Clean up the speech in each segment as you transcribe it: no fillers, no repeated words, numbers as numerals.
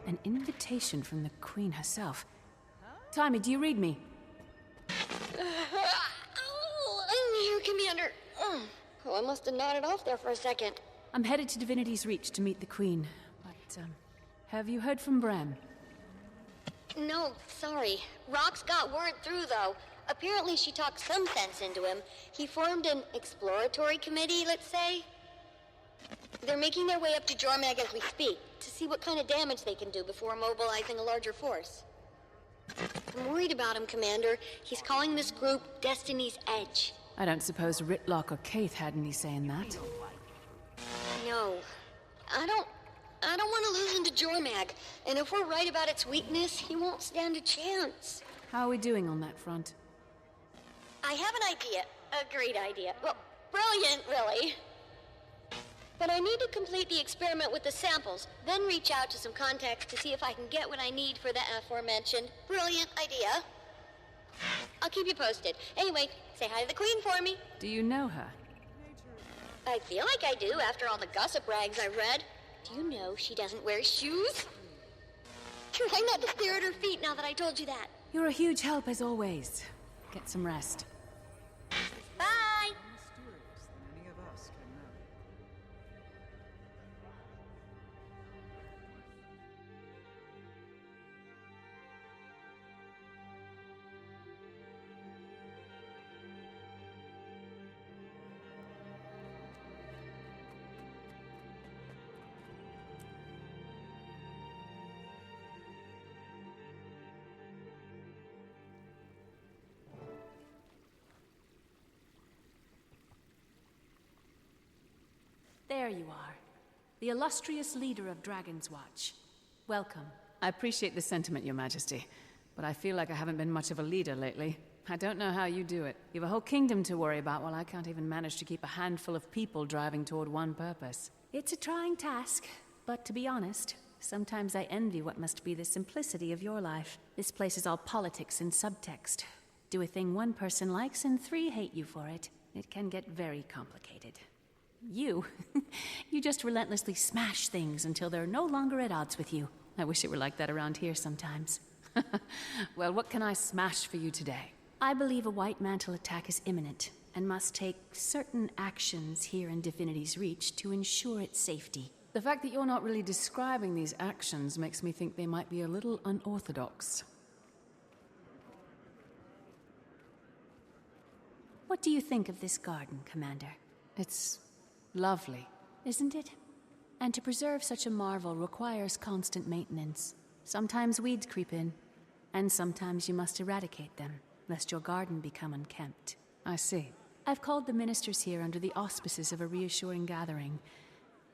An invitation from the Queen herself. Timmy, do you read me? I'm here, Commander. Oh, I must have nodded off there for a second. I'm headed to Divinity's Reach to meet the Queen, but, have you heard from Bram? No, sorry. Rox got word through, though. Apparently she talked some sense into him. He formed an exploratory committee, let's say. They're making their way up to Jormag as we speak, to see what kind of damage they can do before mobilizing a larger force. I'm worried about him, Commander. He's calling this group Destiny's Edge. I don't suppose Ritlock or Kaith had any say in that. No. I don't want to lose him to Jormag. And if we're right about its weakness, he won't stand a chance. How are we doing on that front? I have an idea. A great idea. Well, brilliant, really. But I need to complete the experiment with the samples, then reach out to some contacts to see if I can get what I need for the aforementioned brilliant idea. I'll keep you posted. Anyway, say hi to the Queen for me. Do you know her? I feel like I do after all the gossip rags I read. Do you know she doesn't wear shoes? Try not to stare at her feet now that I told you that. You're a huge help as always. Get some rest. Bye! Mysterious than any of us can know. There you are. The illustrious leader of Dragon's Watch. Welcome. I appreciate the sentiment, Your Majesty, but I feel like I haven't been much of a leader lately. I don't know how you do it. You have a whole kingdom to worry about while I can't even manage to keep a handful of people driving toward one purpose. It's a trying task, but to be honest, sometimes I envy what must be the simplicity of your life. This place is all politics and subtext. Do a thing one person likes and 3 hate you for it. It can get very complicated. You just relentlessly smash things until they're no longer at odds with you. I wish it were like that around here sometimes. Well, what can I smash for you today? I believe a White Mantle attack is imminent, and must take certain actions here in Divinity's Reach to ensure its safety. The fact that you're not really describing these actions makes me think they might be a little unorthodox. What do you think of this garden, Commander? It's lovely, isn't it? And to preserve such a marvel requires constant maintenance. Sometimes weeds creep in, and sometimes you must eradicate them, lest your garden become unkempt. I see. I've called the ministers here under the auspices of a reassuring gathering,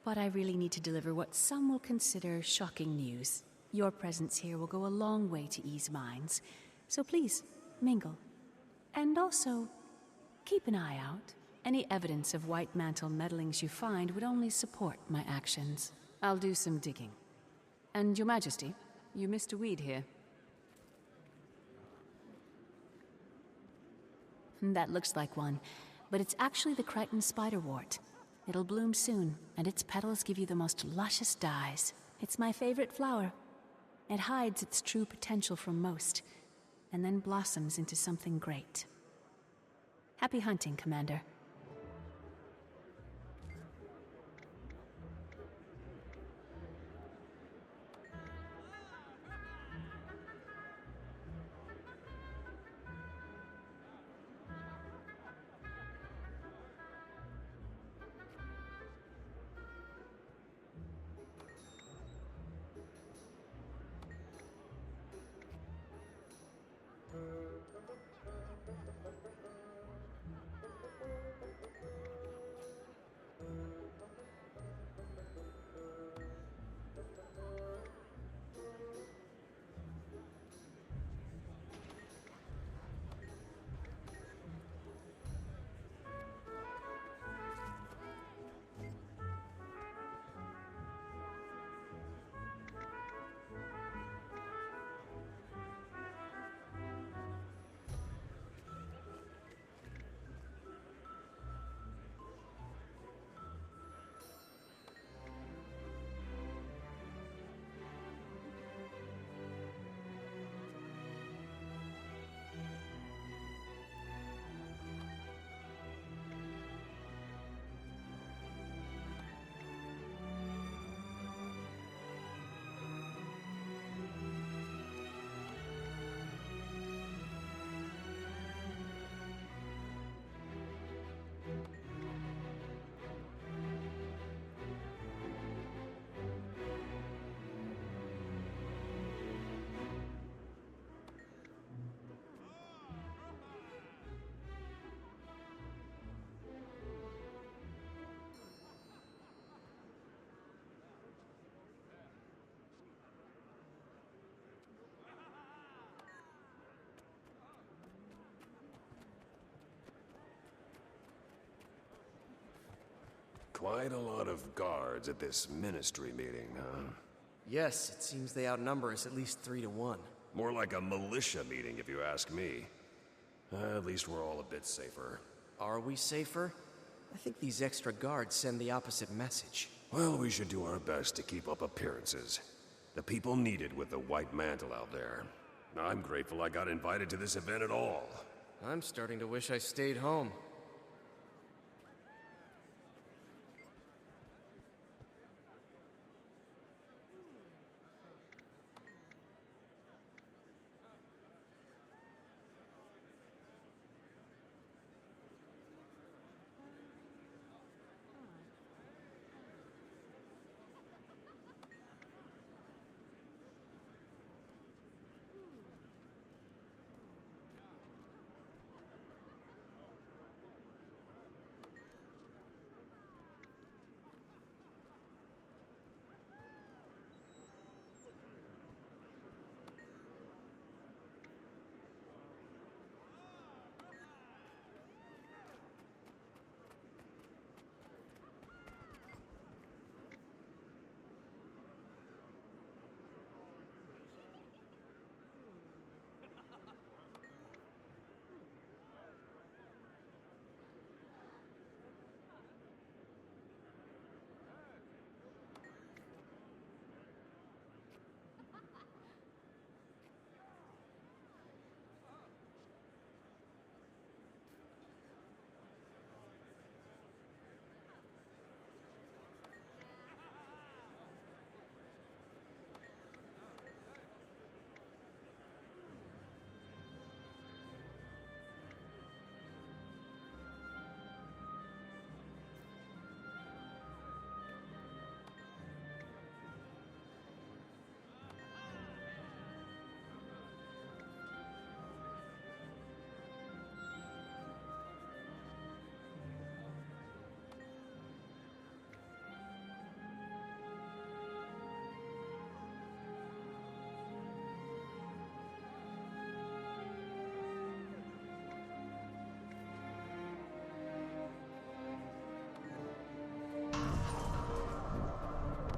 but I really need to deliver what some will consider shocking news. Your presence here will go a long way to ease minds, so please, mingle. And also, keep an eye out. Any evidence of White Mantle meddlings you find would only support my actions. I'll do some digging. And Your Majesty, you missed a weed here. That looks like one, but it's actually the Crichton spiderwort. It'll bloom soon, and its petals give you the most luscious dyes. It's my favorite flower. It hides its true potential from most, and then blossoms into something great. Happy hunting, Commander. Quite a lot of guards at this ministry meeting, huh? Yes, it seems they outnumber us at least 3 to 1. More like a militia meeting, if you ask me. At least we're all a bit safer. Are we safer? I think these extra guards send the opposite message. Well, we should do our best to keep up appearances. The people need it with the White Mantle out there. I'm grateful I got invited to this event at all. I'm starting to wish I stayed home.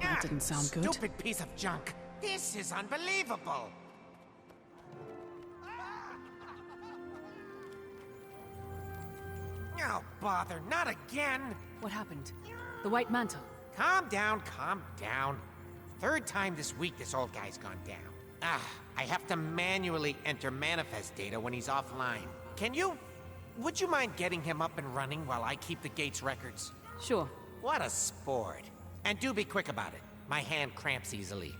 That didn't sound good. Stupid piece of junk. This is unbelievable. Oh, bother, not again. What happened? The White Mantle. Calm down, calm down. Third time this week this old guy's gone down. I have to manually enter manifest data when he's offline. Would you mind getting him up and running while I keep the gate's records? Sure. What a sport. And do be quick about it. My hand cramps easily.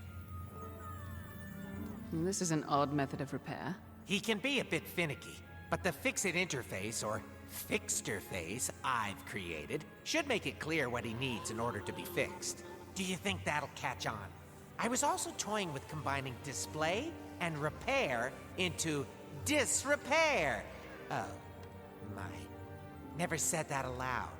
This is an odd method of repair. He can be a bit finicky, but the Fix-It interface, or Fixterface, I've created, should make it clear what he needs in order to be fixed. Do you think that'll catch on? I was also toying with combining display and repair into disrepair. Oh, my. Never said that aloud.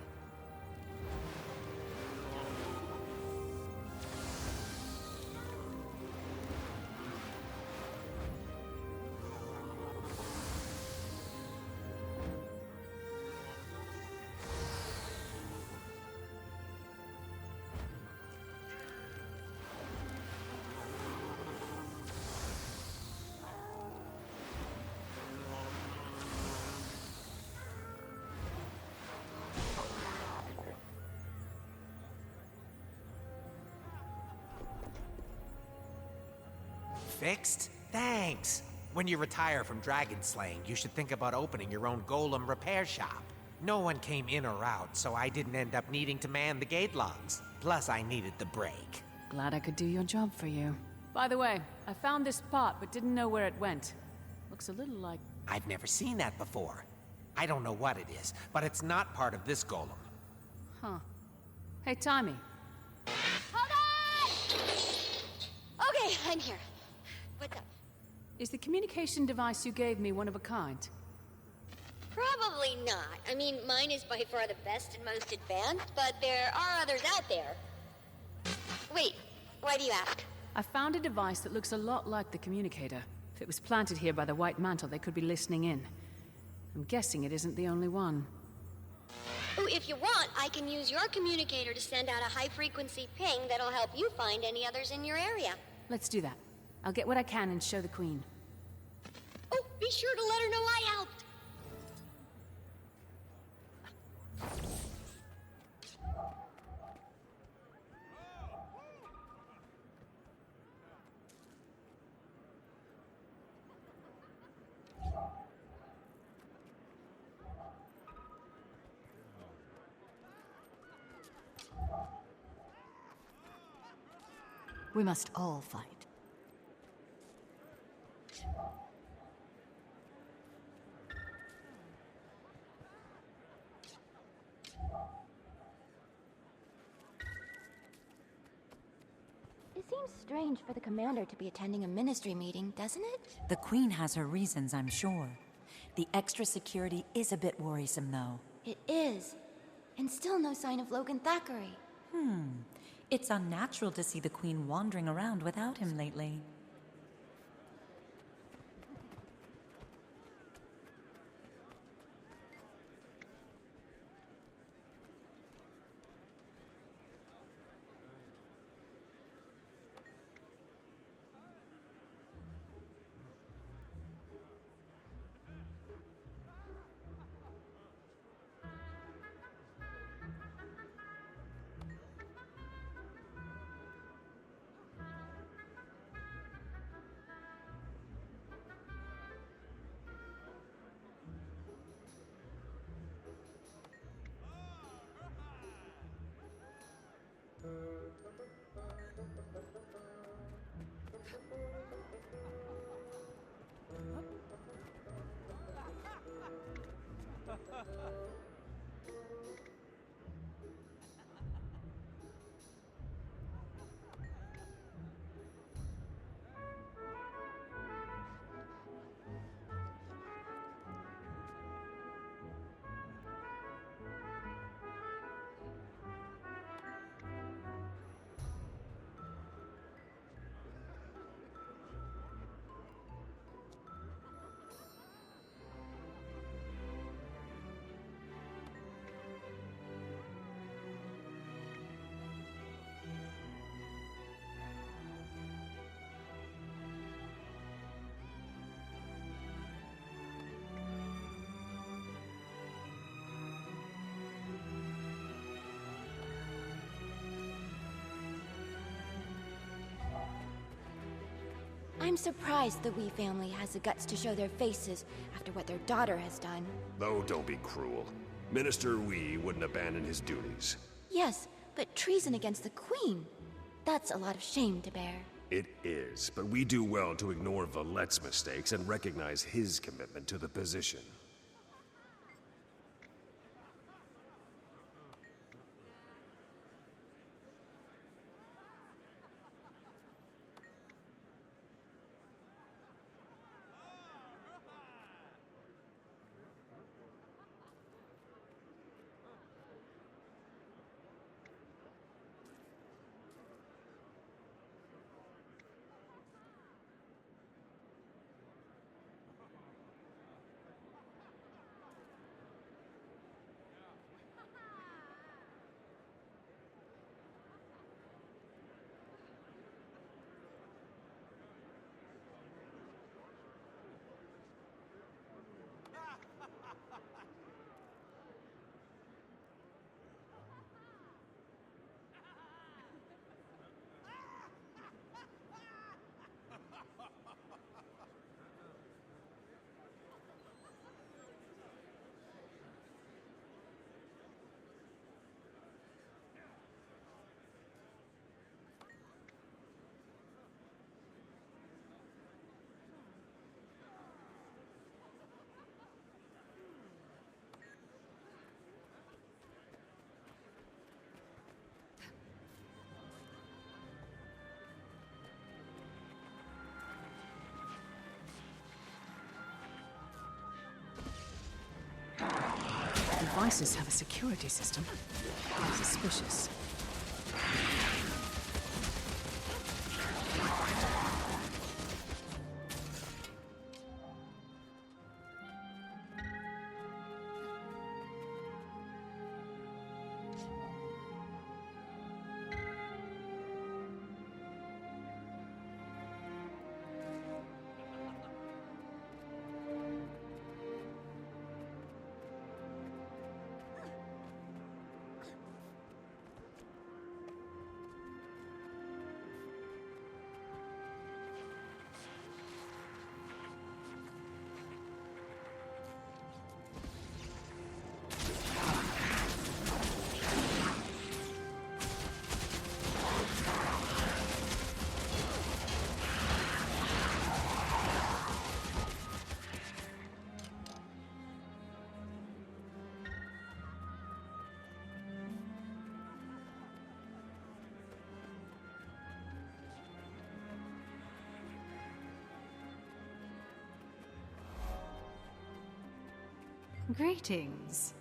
Fixed? Thanks. When you retire from dragon slaying, you should think about opening your own golem repair shop. No one came in or out, so I didn't end up needing to man the gate logs. Plus, I needed the break. Glad I could do your job for you. By the way, I found this part but didn't know where it went. Looks a little like... I've never seen that before. I don't know what it is, but it's not part of this golem. Huh. Hey, Tommy. Hold on! Okay, I'm here. What's up? Is the communication device you gave me one of a kind? Probably not. I mean, mine is by far the best and most advanced, but there are others out there. Wait, why do you ask? I found a device that looks a lot like the communicator. If it was planted here by the White Mantle, they could be listening in. I'm guessing it isn't the only one. Oh, if you want, I can use your communicator to send out a high-frequency ping that'll help you find any others in your area. Let's do that. I'll get what I can and show the Queen. Oh, be sure to let her know I helped. We must all fight. It seems strange for the commander to be attending a ministry meeting, doesn't it? The Queen has her reasons, I'm sure. The extra security is a bit worrisome, though. It is. And still no sign of Logan Thackeray. It's unnatural to see the Queen wandering around without him lately. I'm surprised the Wee family has the guts to show their faces after what their daughter has done. Oh, don't be cruel. Minister Wee wouldn't abandon his duties. Yes, but treason against the Queen. That's a lot of shame to bear. It is, but we do well to ignore Valet's mistakes and recognize his commitment to the position. Devices have a security system. Suspicious. Greetings.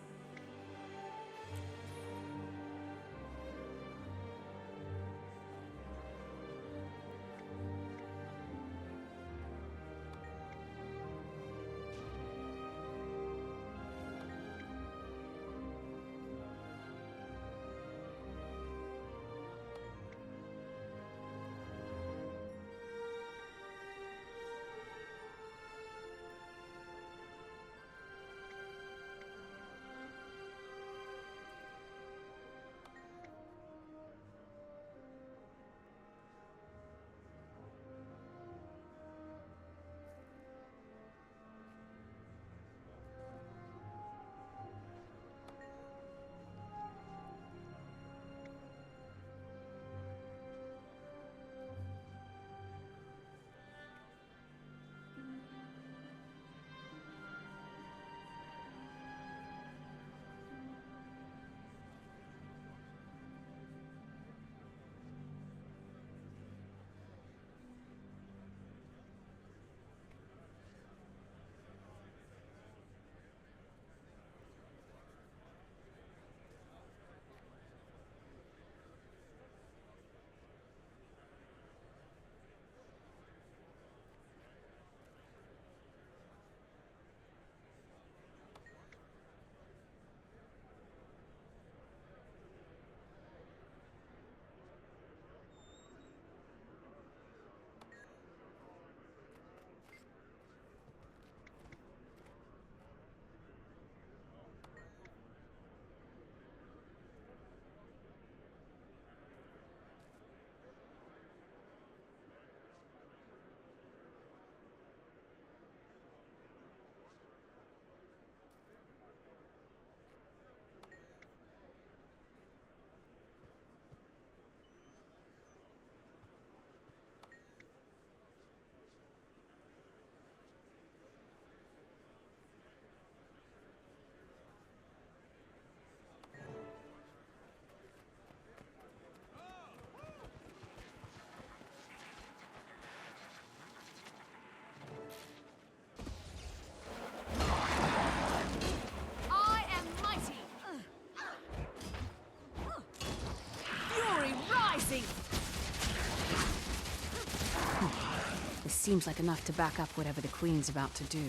This seems like enough to back up whatever the Queen's about to do.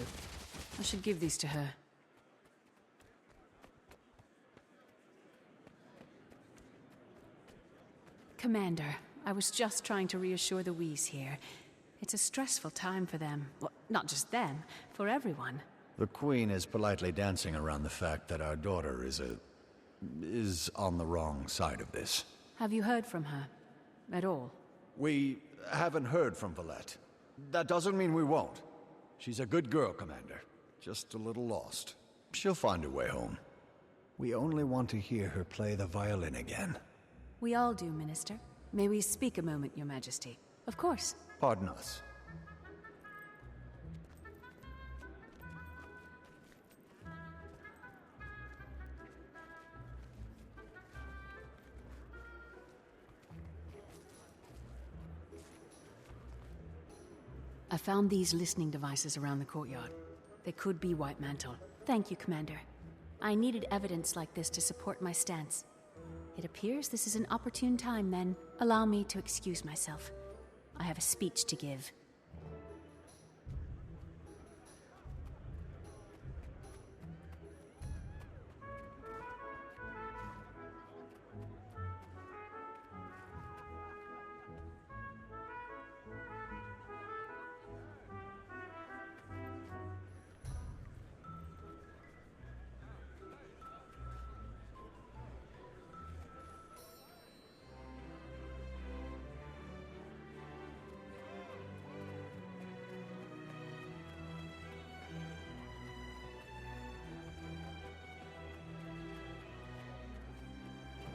I should give these to her. Commander, I was just trying to reassure the Whis here. It's a stressful time for them. Well, not just them, for everyone. The Queen is politely dancing around the fact that our daughter is on the wrong side of this. Have you heard from her? At all? We haven't heard from Valette. That doesn't mean we won't. She's a good girl, Commander. Just a little lost. She'll find her way home. We only want to hear her play the violin again. We all do, Minister. May we speak a moment, Your Majesty? Of course. Pardon us. I found these listening devices around the courtyard. They could be White Mantle. Thank you, Commander. I needed evidence like this to support my stance. It appears this is an opportune time, then. Allow me to excuse myself. I have a speech to give.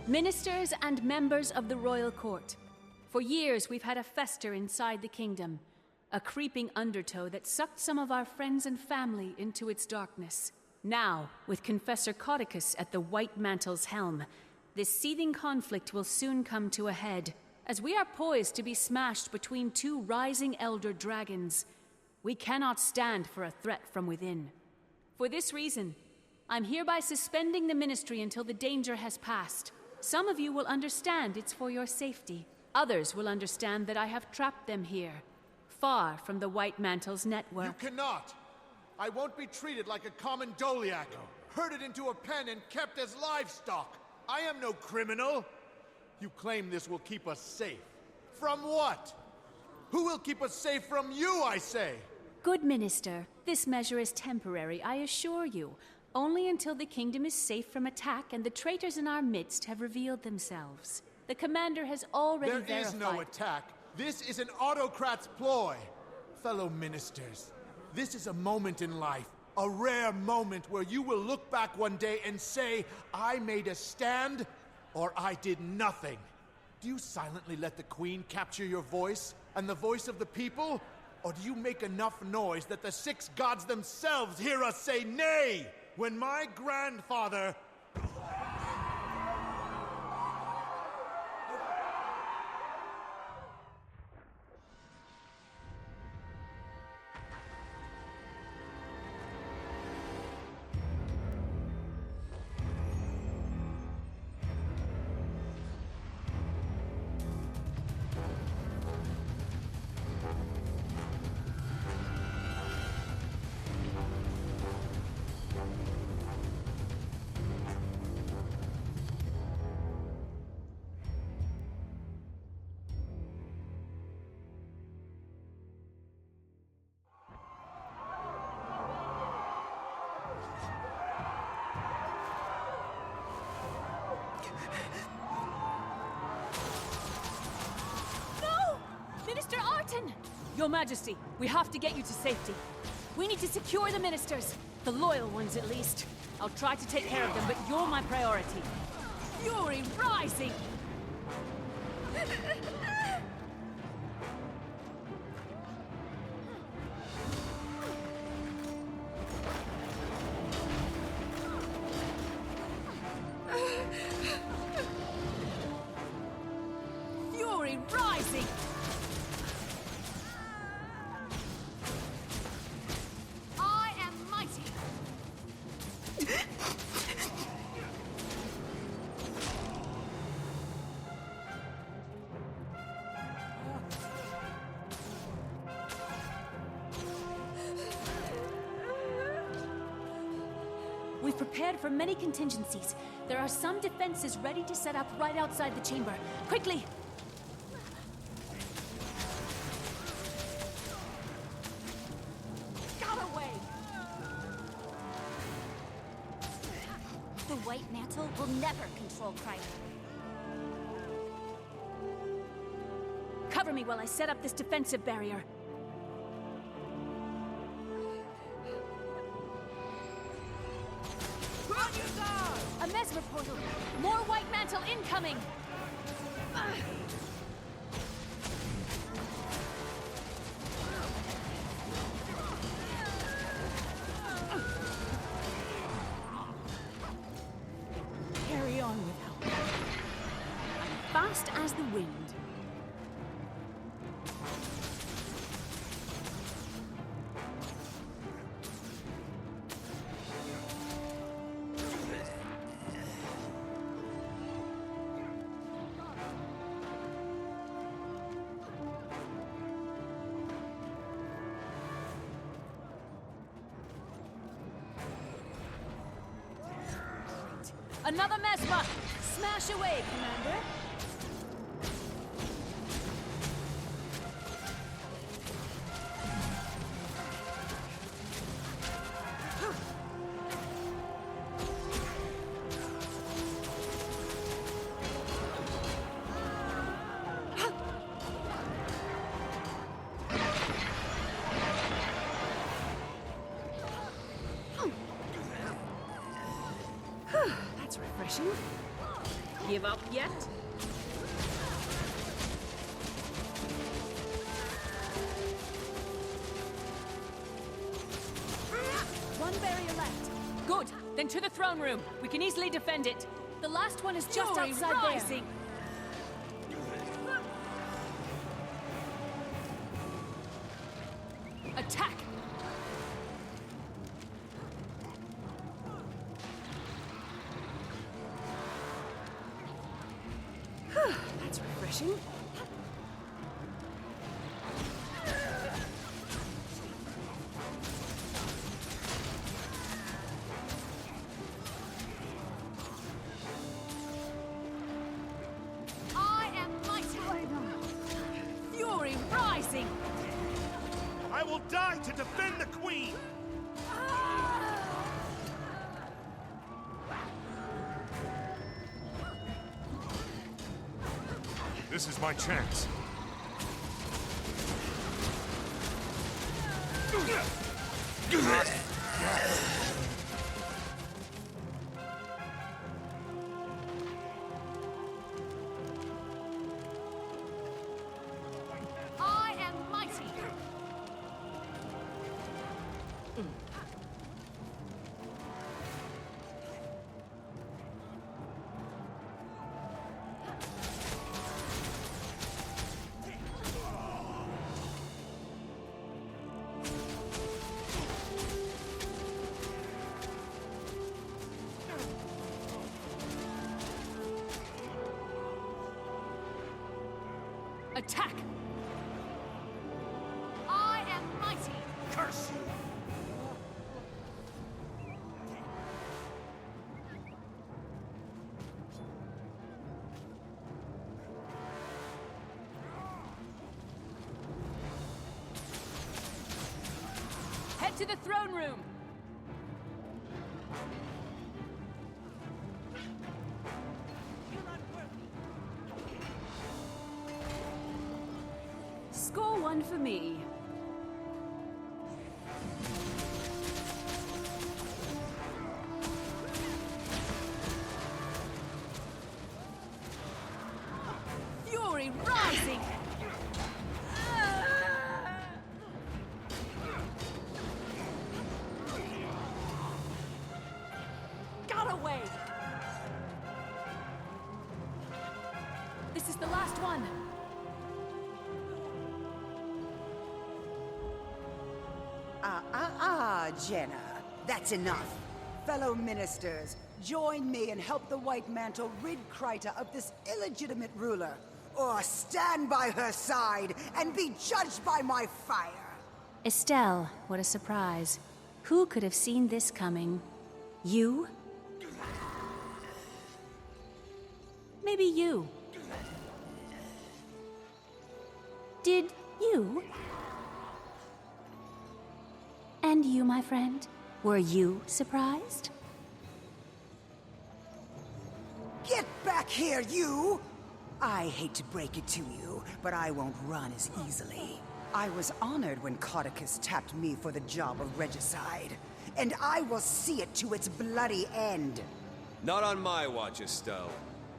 Ministers and members of the royal court. For years, we've had a fester inside the kingdom, a creeping undertow that sucked some of our friends and family into its darkness. Now, with Confessor Codicus at the White Mantle's helm, this seething conflict will soon come to a head, as we are poised to be smashed between two rising elder dragons. We cannot stand for a threat from within. For this reason, I'm hereby suspending the ministry until the danger has passed. Some of you will understand it's for your safety. Others will understand that I have trapped them here, far from the White Mantle's network. You cannot! I won't be treated like a common Doliac, herded into a pen and kept as livestock. I am no criminal. You claim this will keep us safe. From what? Who will keep us safe from you, I say? Good Minister, this measure is temporary, I assure you. Only until the kingdom is safe from attack and the traitors in our midst have revealed themselves. The commander has already verified— There is no attack. This is an autocrat's ploy. Fellow ministers, this is a moment in life, a rare moment where you will look back one day and say, I made a stand, or I did nothing. Do you silently let the Queen capture your voice, and the voice of the people? Or do you make enough noise that the six gods themselves hear us say nay, when my grandfather— Minister Arton! Your Majesty, we have to get you to safety. We need to secure the ministers. The loyal ones, at least. I'll try to take care of them, but you're my priority. Fury rising! Fury rising! I am mighty! We've prepared for many contingencies. There are some defenses ready to set up right outside the chamber. Quickly! Got away! The White Mantle will never control Crichton. Cover me while I set up this defensive barrier. A mesmer portal! More White Mantle incoming! Carry on without me. Fast as the wind. Another mesmer! Smash away, Commander! That's refreshing. Give up yet? One barrier left. Good. Then to the throne room. We can easily defend it. The last one is just Fury outside rising. there. Attack! That's refreshing. I am mighty. Fury rising. I will die to defend the Queen! This is my chance. I am mighty. Attack! I am mighty! Curse you! Head to the throne room! Score one for me. Fury rising! Got away! This is the last one. Jenna. That's enough. Fellow ministers, join me and help the White Mantle rid Kryta of this illegitimate ruler. Or stand by her side and be judged by my fire. Estelle, what a surprise. Who could have seen this coming? You? Maybe you. Did you? And you, my friend? Were you surprised? Get back here, you! I hate to break it to you, but I won't run as easily. I was honored when Codicus tapped me for the job of regicide, and I will see it to its bloody end. Not on my watch, Estelle.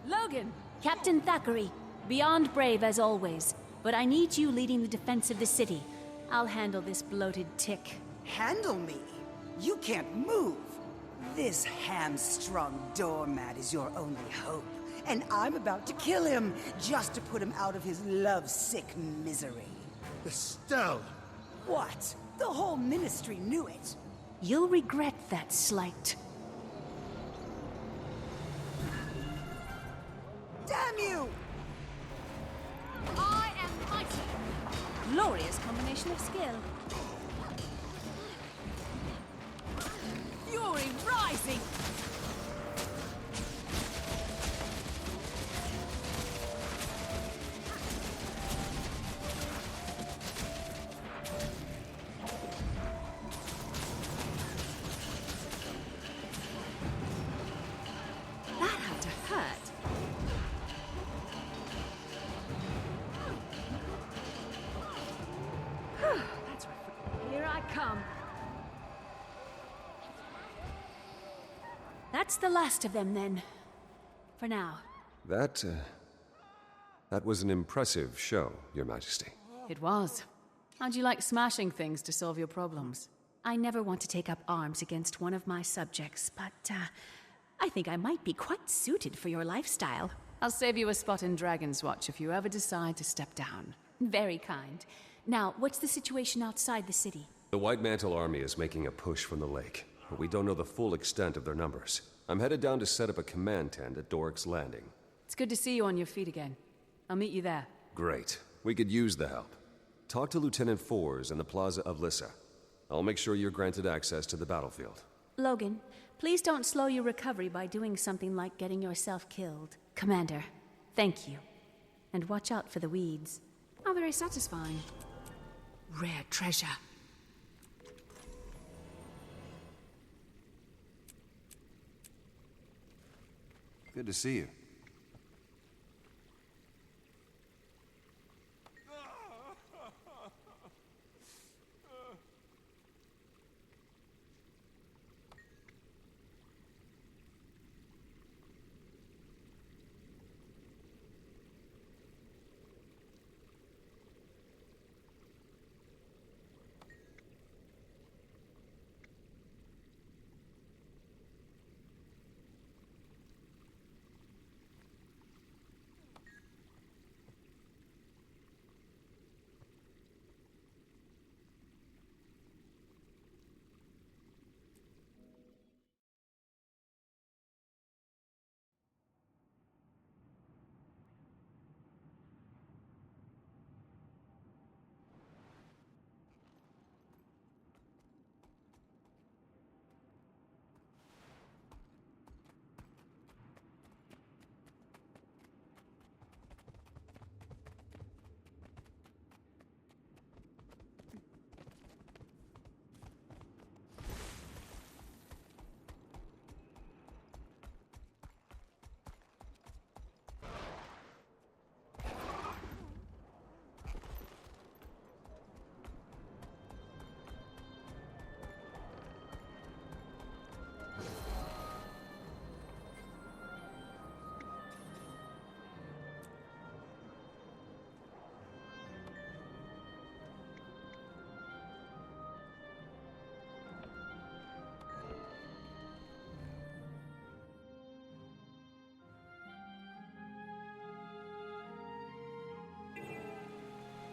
Logan! Captain Thackeray, beyond brave as always, but I need you leading the defense of the city. I'll handle this bloated tick. Handle me? You can't move. This hamstrung doormat is your only hope, and I'm about to kill him just to put him out of his lovesick misery. Estelle! What? The whole ministry knew it. You'll regret that slight. Damn you! I am mighty! Glorious combination of skill. Fury rising! That had to hurt. That's right. Here I come. That's the last of them, then. For now. That was an impressive show, Your Majesty. It was. How'd you like smashing things to solve your problems? I never want to take up arms against one of my subjects, but, I think I might be quite suited for your lifestyle. I'll save you a spot in Dragon's Watch if you ever decide to step down. Very kind. Now, what's the situation outside the city? The White Mantle Army is making a push from the lake, but we don't know the full extent of their numbers. I'm headed down to set up a command tent at Doric's Landing. It's good to see you on your feet again. I'll meet you there. Great. We could use the help. Talk to Lieutenant Fours in the Plaza of Lissa. I'll make sure you're granted access to the battlefield. Logan, please don't slow your recovery by doing something like getting yourself killed. Commander, thank you. And watch out for the weeds. How very satisfying. Rare treasure. Good to see you.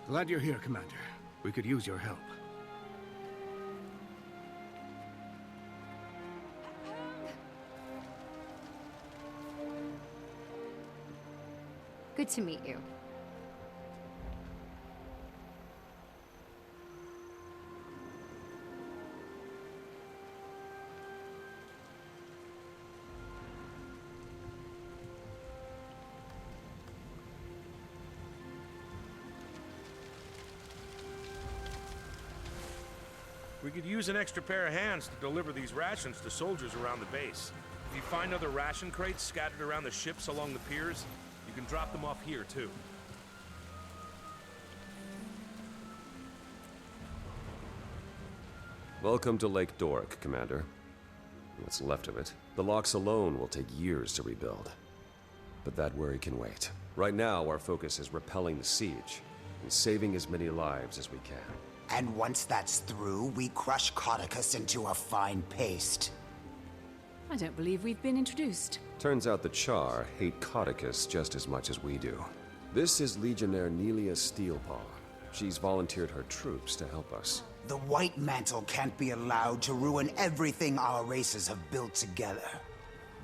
Glad you're here, Commander. We could use your help. Good to meet you. We could use an extra pair of hands to deliver these rations to soldiers around the base. If you find other ration crates scattered around the ships along the piers, you can drop them off here, too. Welcome to Lake Doric, Commander. What's left of it. The locks alone will take years to rebuild. But that worry can wait. Right now, our focus is repelling the siege and saving as many lives as we can. And once that's through, we crush Codicus into a fine paste. I don't believe we've been introduced. Turns out the Char hate Codicus just as much as we do. This is Legionnaire Nelia Steelpaw. She's volunteered her troops to help us. The White Mantle can't be allowed to ruin everything our races have built together.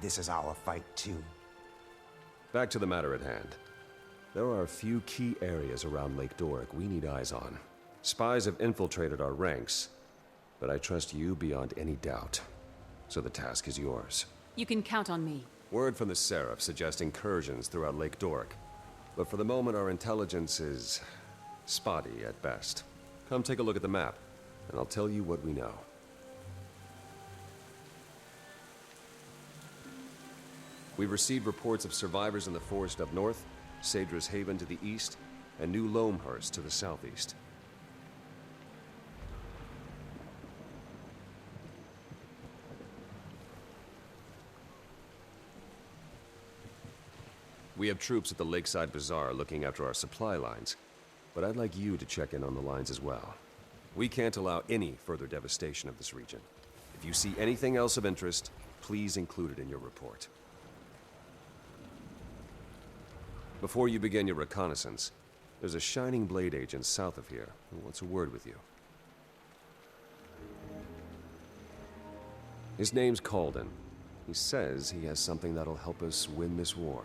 This is our fight, too. Back to the matter at hand. There are a few key areas around Lake Doric we need eyes on. Spies have infiltrated our ranks, but I trust you beyond any doubt. So the task is yours. You can count on me. Word from the Seraph suggests incursions throughout Lake Doric. But for the moment, our intelligence is spotty at best. Come take a look at the map, and I'll tell you what we know. We've received reports of survivors in the forest up north, Sadra's Haven to the east, and New Loamhurst to the southeast. We have troops at the Lakeside Bazaar looking after our supply lines, but I'd like you to check in on the lines as well. We can't allow any further devastation of this region. If you see anything else of interest, please include it in your report. Before you begin your reconnaissance, there's a Shining Blade agent south of here who wants a word with you. His name's Calden. He says he has something that'll help us win this war.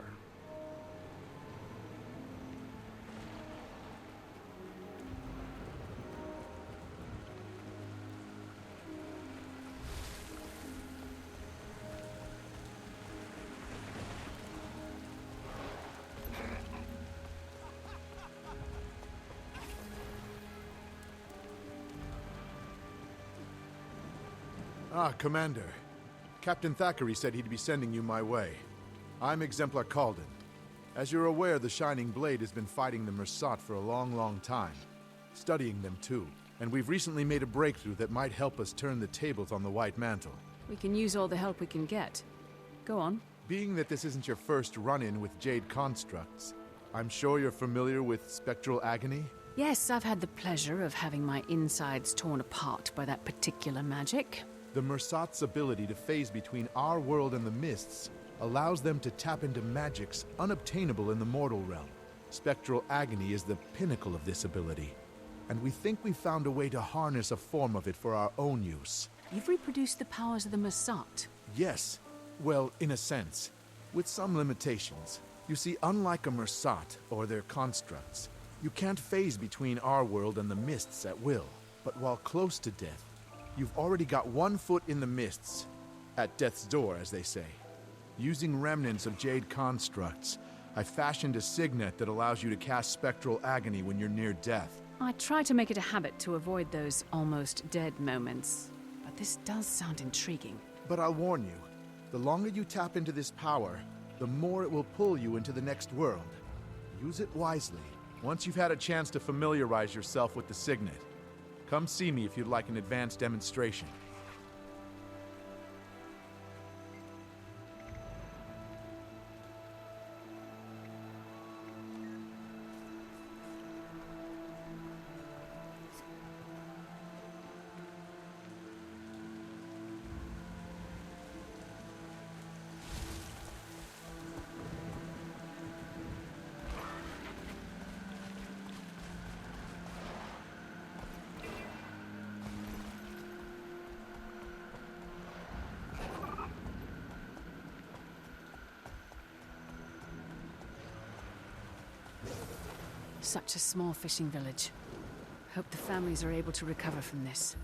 Ah, Commander. Captain Thackeray said he'd be sending you my way. I'm Exemplar Calden. As you're aware, the Shining Blade has been fighting the Mersat for a long, long time. Studying them, too. And we've recently made a breakthrough that might help us turn the tables on the White Mantle. We can use all the help we can get. Go on. Being that this isn't your first run-in with Jade Constructs, I'm sure you're familiar with Spectral Agony? Yes, I've had the pleasure of having my insides torn apart by that particular magic. The Mersat's ability to phase between our world and the Mists allows them to tap into magics unobtainable in the mortal realm. Spectral Agony is the pinnacle of this ability, and we think we've found a way to harness a form of it for our own use. You've reproduced the powers of the Mersat. Yes. Well, in a sense. With some limitations. You see, unlike a Mersat or their constructs, you can't phase between our world and the Mists at will. But while close to death, you've already got one foot in the Mists. At death's door, as they say. Using remnants of Jade Constructs, I fashioned a signet that allows you to cast Spectral Agony when you're near death. I try to make it a habit to avoid those almost dead moments, but this does sound intriguing. But I'll warn you, the longer you tap into this power, the more it will pull you into the next world. Use it wisely. Once you've had a chance to familiarize yourself with the signet, come see me if you'd like an advanced demonstration. Such a small fishing village. Hope the families are able to recover from this.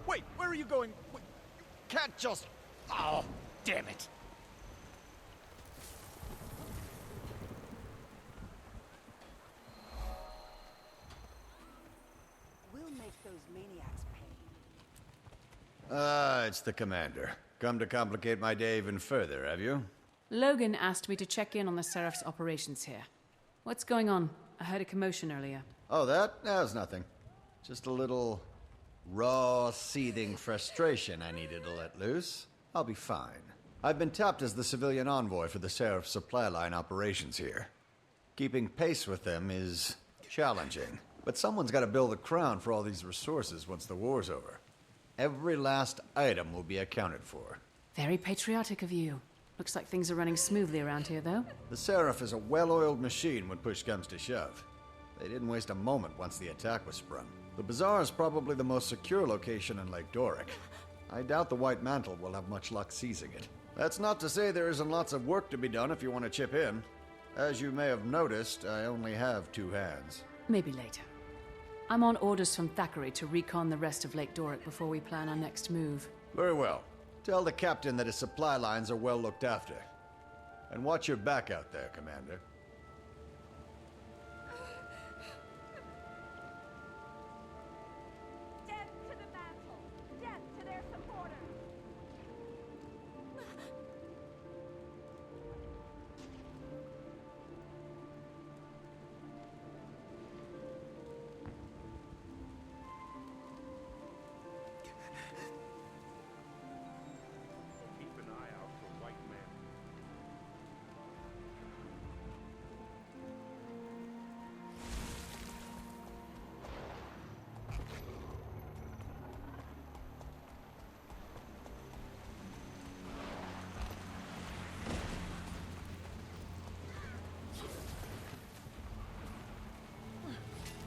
Wait, where are you going? You can't just... Oh, damn it. We'll make those maniacs pay. It's the commander. Come to complicate my day even further, have you? Logan asked me to check in on the Seraph's operations here. What's going on? I heard a commotion earlier. Oh, that? That's nothing. Just a little raw, seething frustration I needed to let loose. I'll be fine. I've been tapped as the civilian envoy for the Seraph supply line operations here. Keeping pace with them is challenging, but someone's got to build the crown for all these resources once the war's over. Every last item will be accounted for. Very patriotic of you. Looks like things are running smoothly around here, though. The Seraph is a well-oiled machine when push comes to shove. They didn't waste a moment once the attack was sprung. The Bazaar is probably the most secure location in Lake Doric. I doubt the White Mantle will have much luck seizing it. That's not to say there isn't lots of work to be done if you want to chip in. As you may have noticed, I only have 2 hands. Maybe later. I'm on orders from Thackeray to recon the rest of Lake Doric before we plan our next move. Very well. Tell the captain that his supply lines are well looked after. And watch your back out there, Commander. Keep an eye out for white men.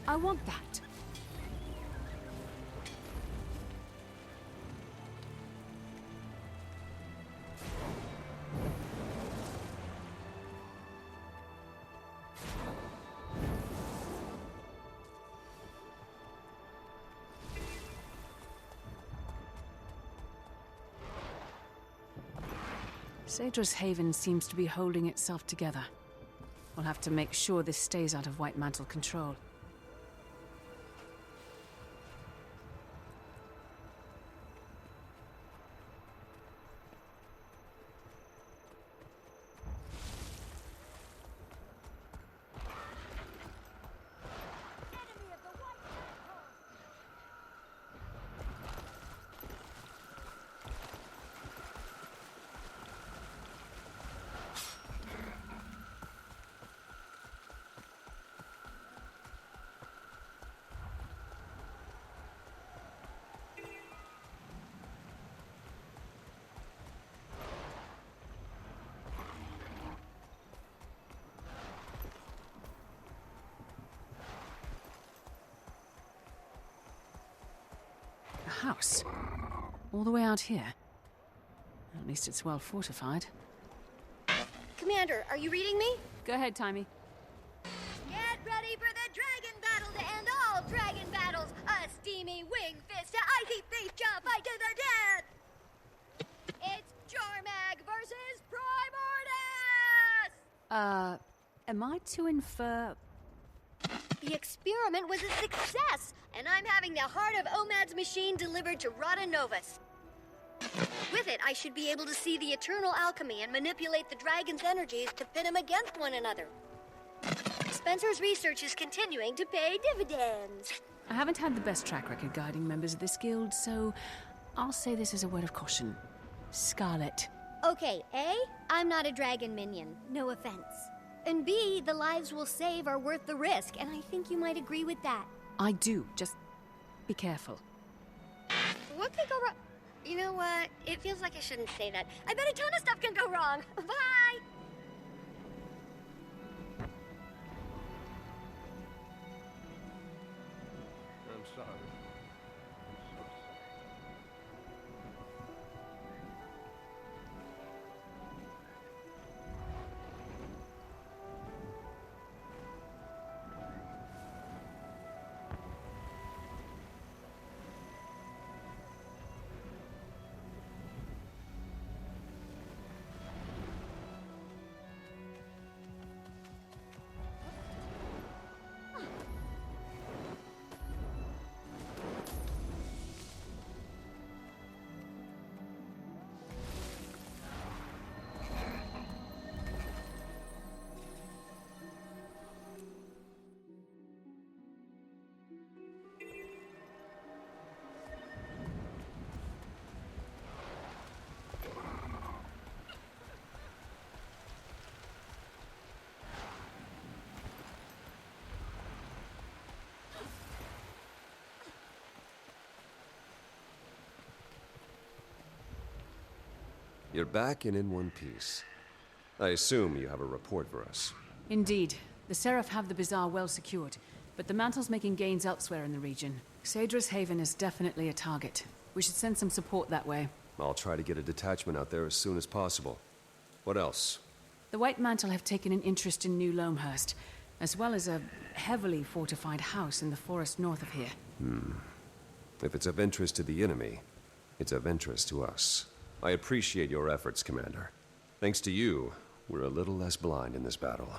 I want that. Sadra's Haven seems to be holding itself together. We'll have to make sure this stays out of White Mantle control. House. All the way out here. At least it's well fortified. Commander, are you reading me? Go ahead, Timey. Get ready for the dragon battle to end all dragon battles! A steamy wing fist, a icy face jump fight to the death! It's Jarmag versus Primordus! Am I to infer... The experiment was a success, and I'm having the heart of Omad's machine delivered to Rada Novus. With it, I should be able to see the eternal alchemy and manipulate the dragon's energies to pit them against one another. Spencer's research is continuing to pay dividends. I haven't had the best track record guiding members of this guild, so I'll say this as a word of caution. Scarlet. Okay, A, I'm not a dragon minion. No offense. And B, the lives we'll save are worth the risk, and I think you might agree with that. I do. Just be careful. What could go wrong? You know what? It feels like I shouldn't say that. I bet a ton of stuff can go wrong. Bye! I'm sorry. You're back and in one piece. I assume you have a report for us. Indeed. The Seraph have the Bazaar well secured, but the Mantle's making gains elsewhere in the region. Sadra's Haven is definitely a target. We should send some support that way. I'll try to get a detachment out there as soon as possible. What else? The White Mantle have taken an interest in New Loamhurst, as well as a heavily fortified house in the forest north of here. If it's of interest to the enemy, it's of interest to us. I appreciate your efforts, Commander. Thanks to you, we're a little less blind in this battle.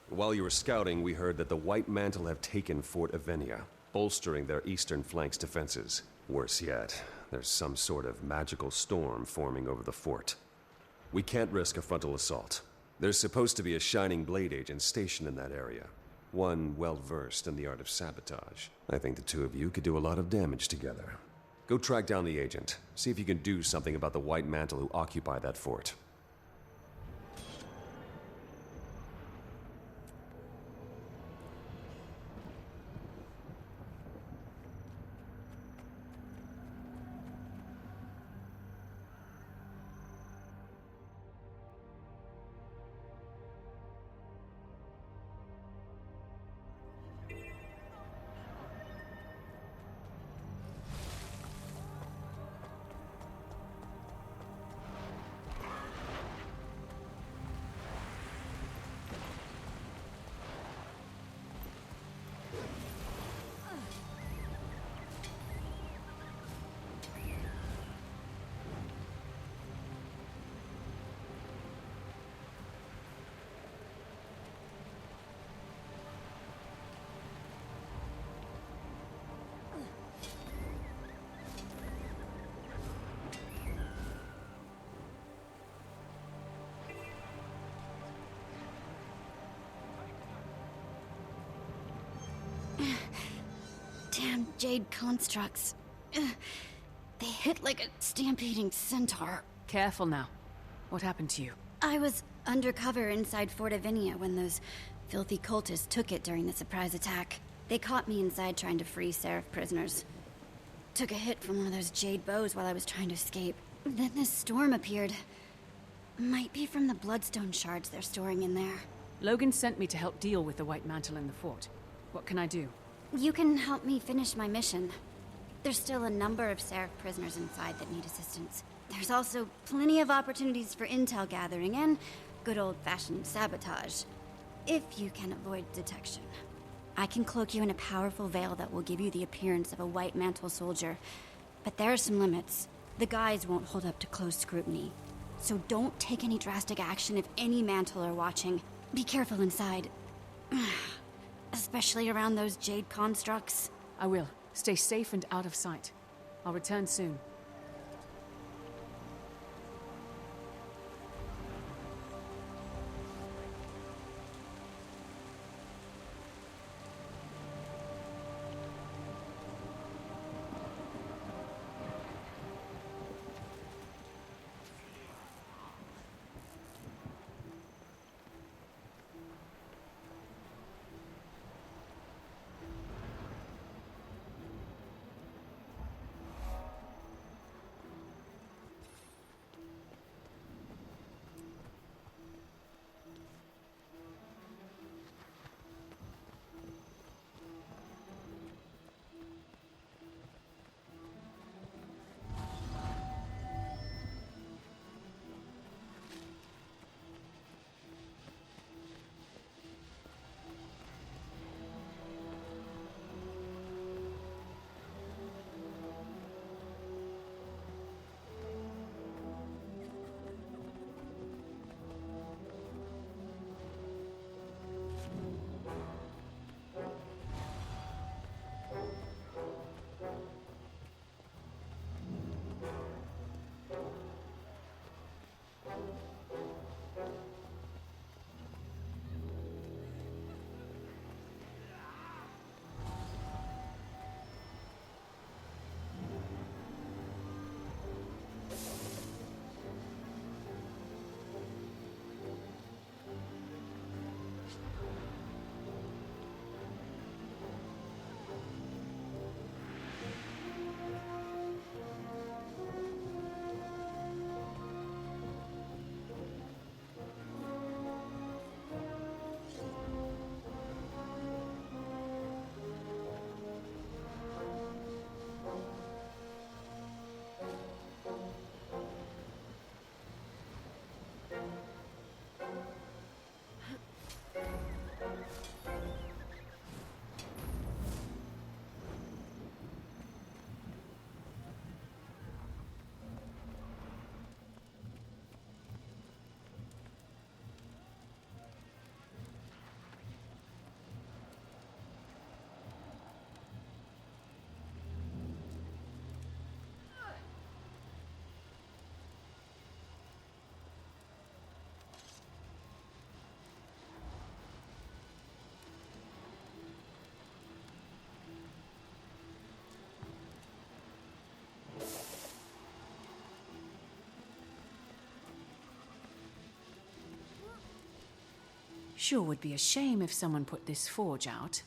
While you were scouting, we heard that the White Mantle have taken Fort Avenia, bolstering their eastern flank's defenses. Worse yet, there's some sort of magical storm forming over the fort. We can't risk a frontal assault. There's supposed to be a Shining Blade agent stationed in that area. One well-versed in the art of sabotage. I think the two of you could do a lot of damage together. Go track down the agent. See if you can do something about the White Mantle who occupy that fort. jade constructs. They hit like a stampeding centaur. Careful now. What happened to you? I was undercover inside Fort Avinia when those filthy cultists took it during the surprise attack. They caught me inside trying to free Seraph prisoners. Took a hit from one of those jade bows while I was trying to escape. Then this storm appeared. Might be from the bloodstone shards they're storing in there. Logan sent me to help deal with the White Mantle in the fort. What can I do? You can help me finish my mission. There's still a number of Seraph prisoners inside that need assistance. There's also plenty of opportunities for intel gathering and good old-fashioned sabotage, if you can avoid detection. I can cloak you in a powerful veil that will give you the appearance of a White Mantle soldier, but there are some limits. The guys won't hold up to close scrutiny. So don't take any drastic action if any Mantle are watching. Be careful inside. Especially around those jade constructs. I will. Stay safe and out of sight. I'll return soon. Sure would be a shame if someone put this forge out.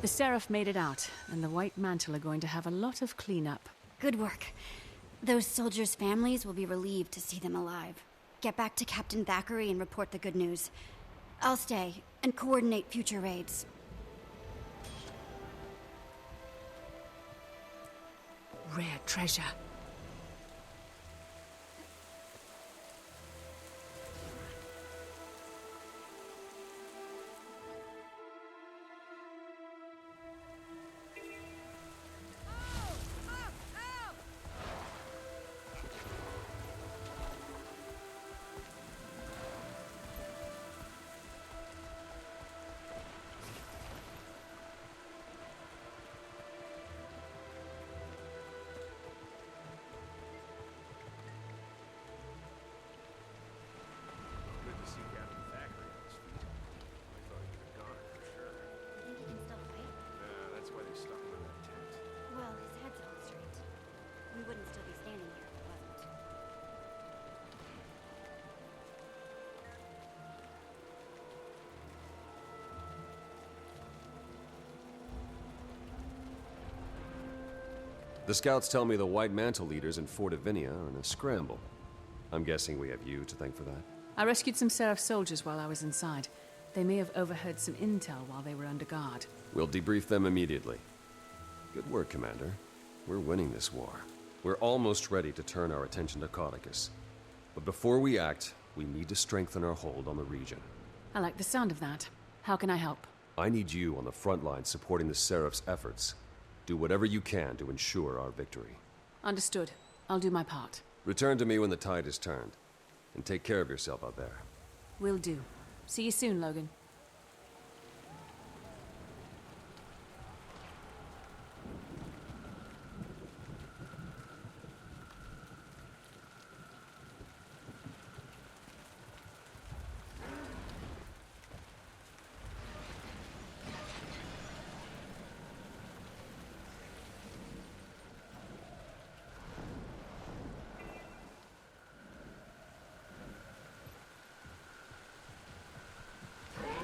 The Seraph made it out, and the White Mantle are going to have a lot of cleanup. Good work. Those soldiers' families will be relieved to see them alive. Get back to Captain Thackeray and report the good news. I'll stay and coordinate future raids. Rare treasure. Good to see Captain Thackeray on his feet. I thought he could have gone for sure. Think he can still fight? That's why they stuck him in that tent. Well, his head's on straight. We wouldn't still be standing here if it wasn't. The scouts tell me the White Mantle leaders in Fort Avinia are in a scramble. I'm guessing we have you to thank for that. I rescued some Seraph soldiers while I was inside. They may have overheard some intel while they were under guard. We'll debrief them immediately. Good work, Commander. We're winning this war. We're almost ready to turn our attention to Caudicus. But before we act, we need to strengthen our hold on the region. I like the sound of that. How can I help? I need you on the front line supporting the Seraph's efforts. Do whatever you can to ensure our victory. Understood. I'll do my part. Return to me when the tide is turned. And take care of yourself out there. Will do. See you soon, Logan.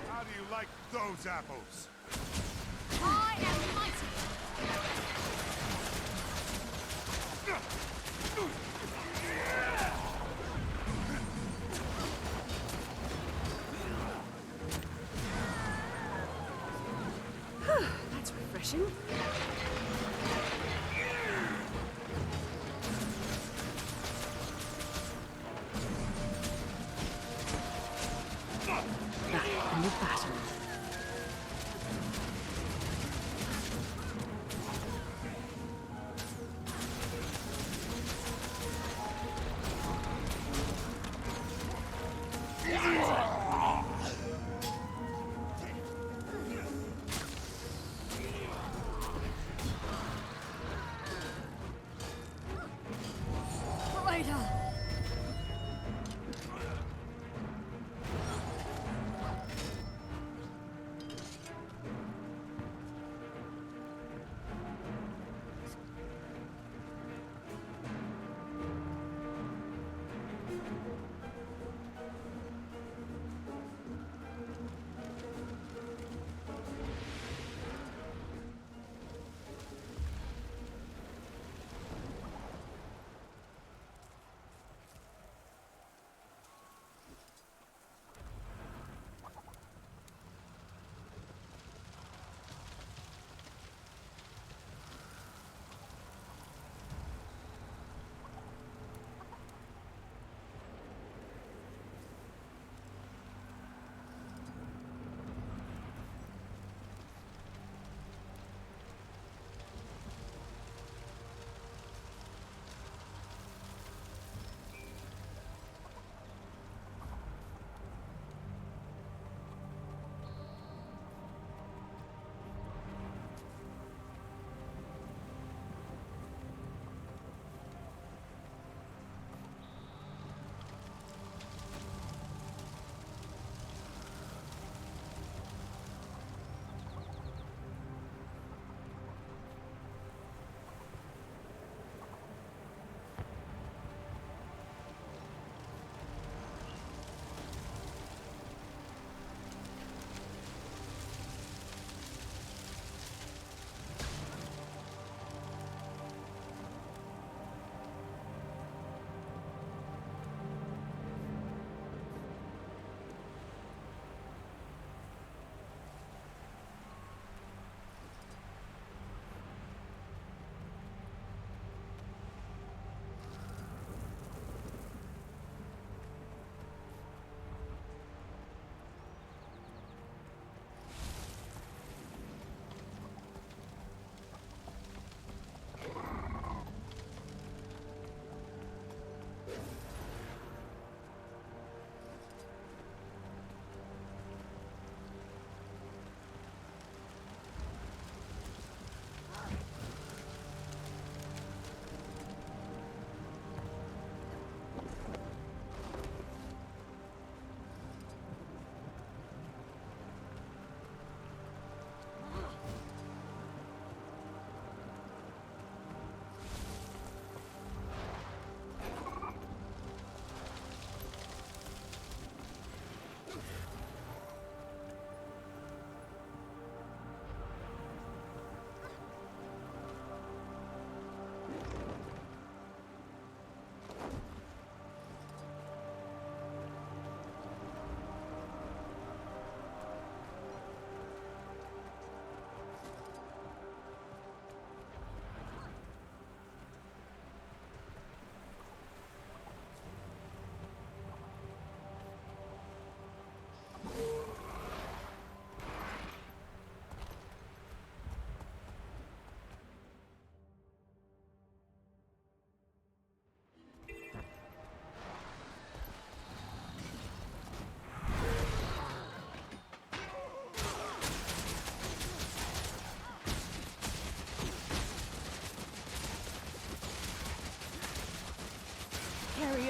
How do you like those apples? I am mighty. That's refreshing. That and the battle. Right on.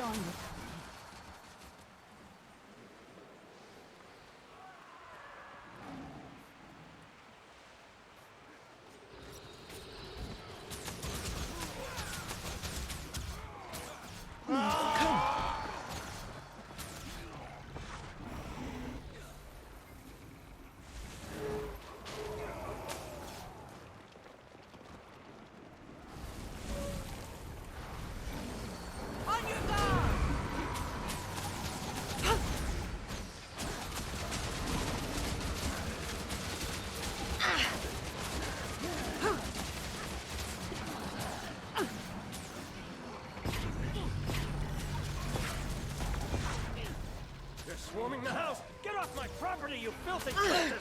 beyond it. You're swarming the house! Get off my property, you filthy cultist!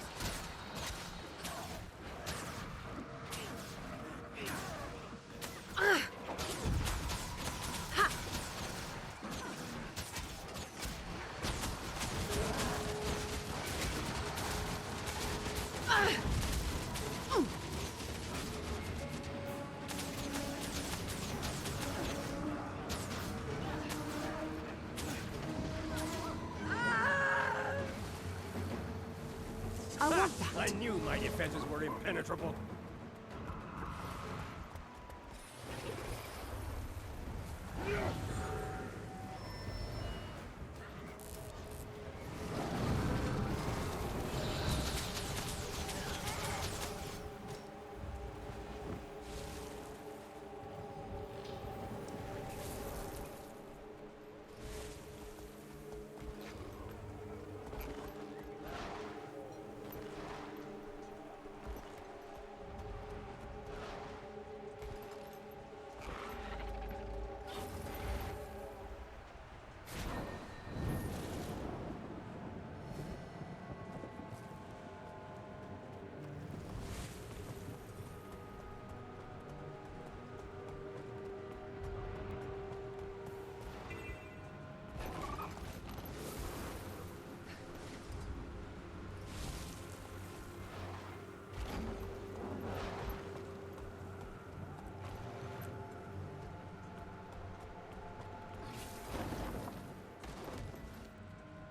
I knew my defenses were impenetrable.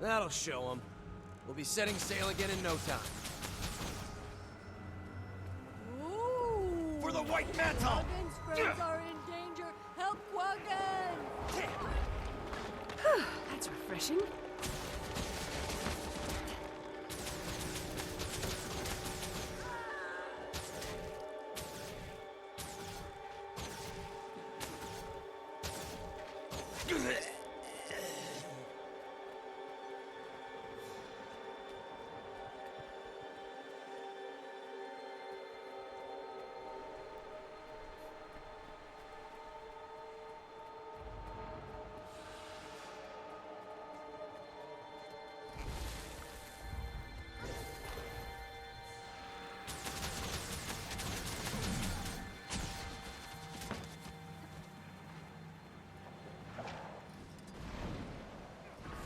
That'll show them. We'll be setting sail again in no time. Ooh! For the White Mantle! Quaggan's friends are in danger. Help Quaggan! That's refreshing.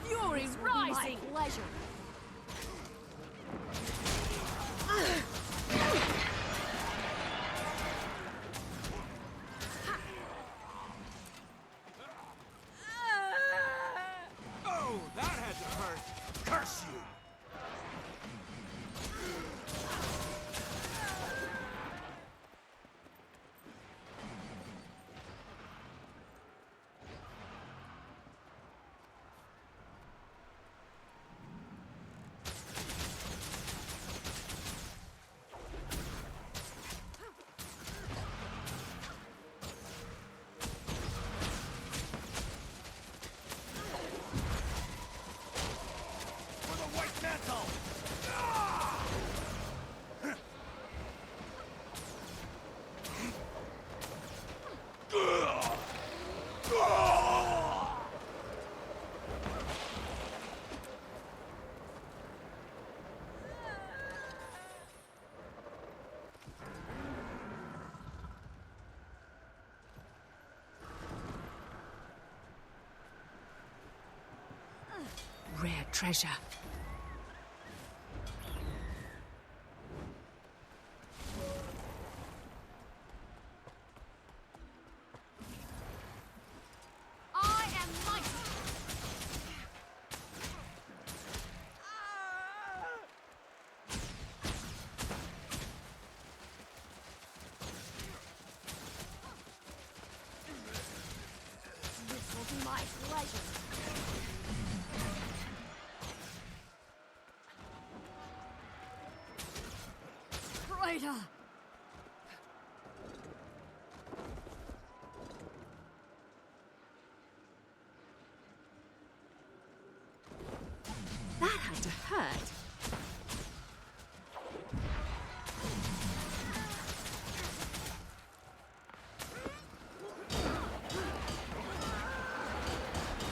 Fury's rising! My pleasure. Oh, that had to hurt! Curse you! For the White Mantle! Rare treasure. I am mighty. my pleasure. Traitor! That had to hurt.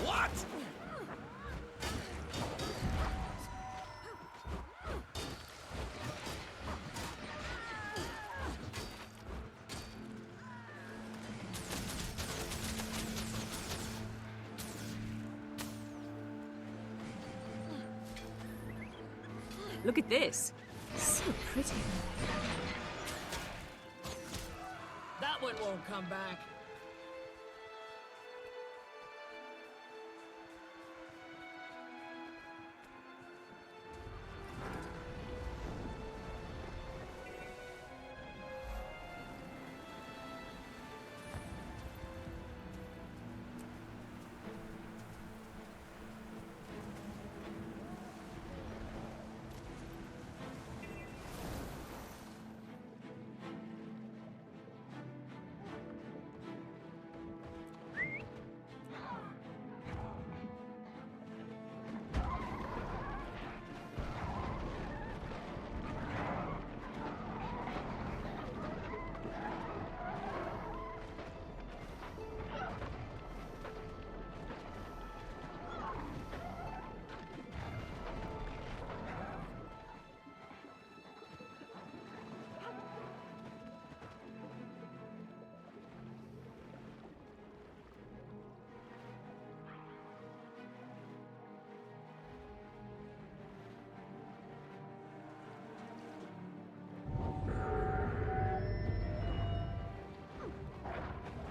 What? Look at this. So pretty. That one won't come back.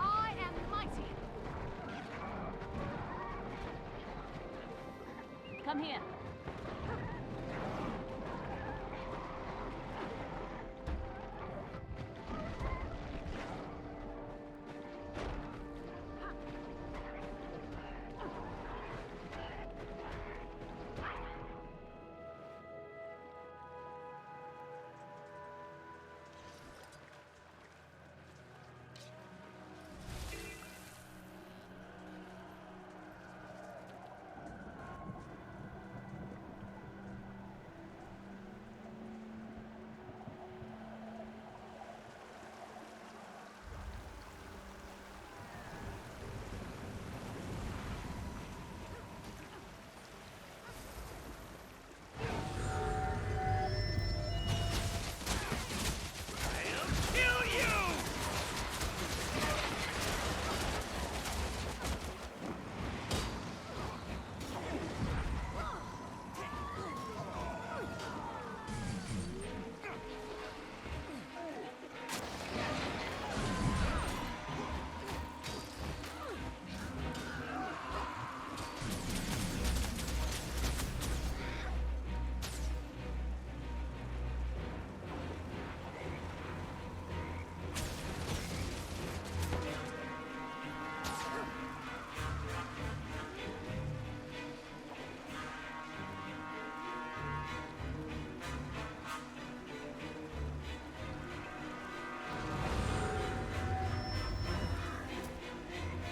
I am mighty. Come here.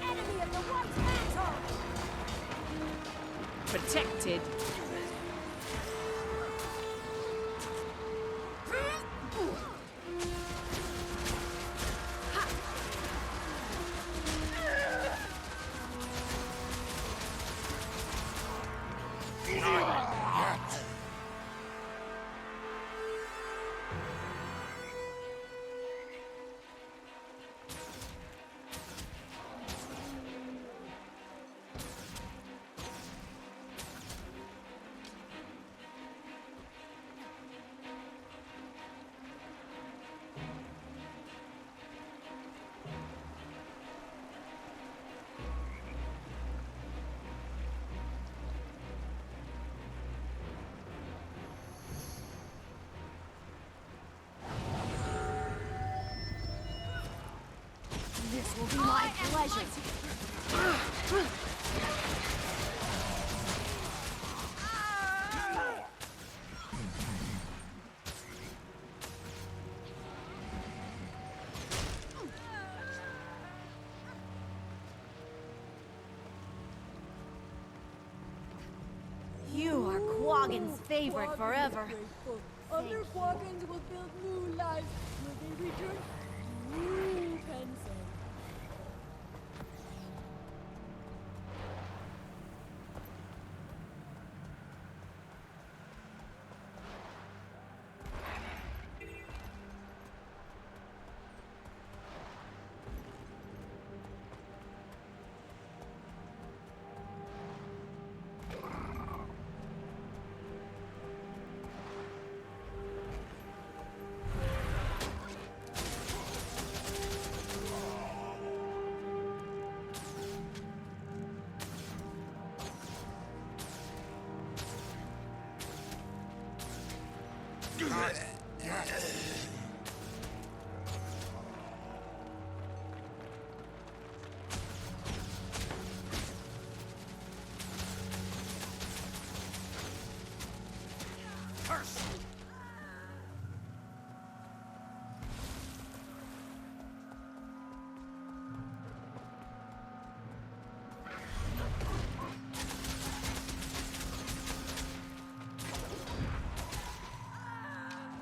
Enemy of the White Mantle! Protected. This will be my pleasure. Quaggan's favorite forever. Other Quaggans will build new lives. Will they return? Who can say?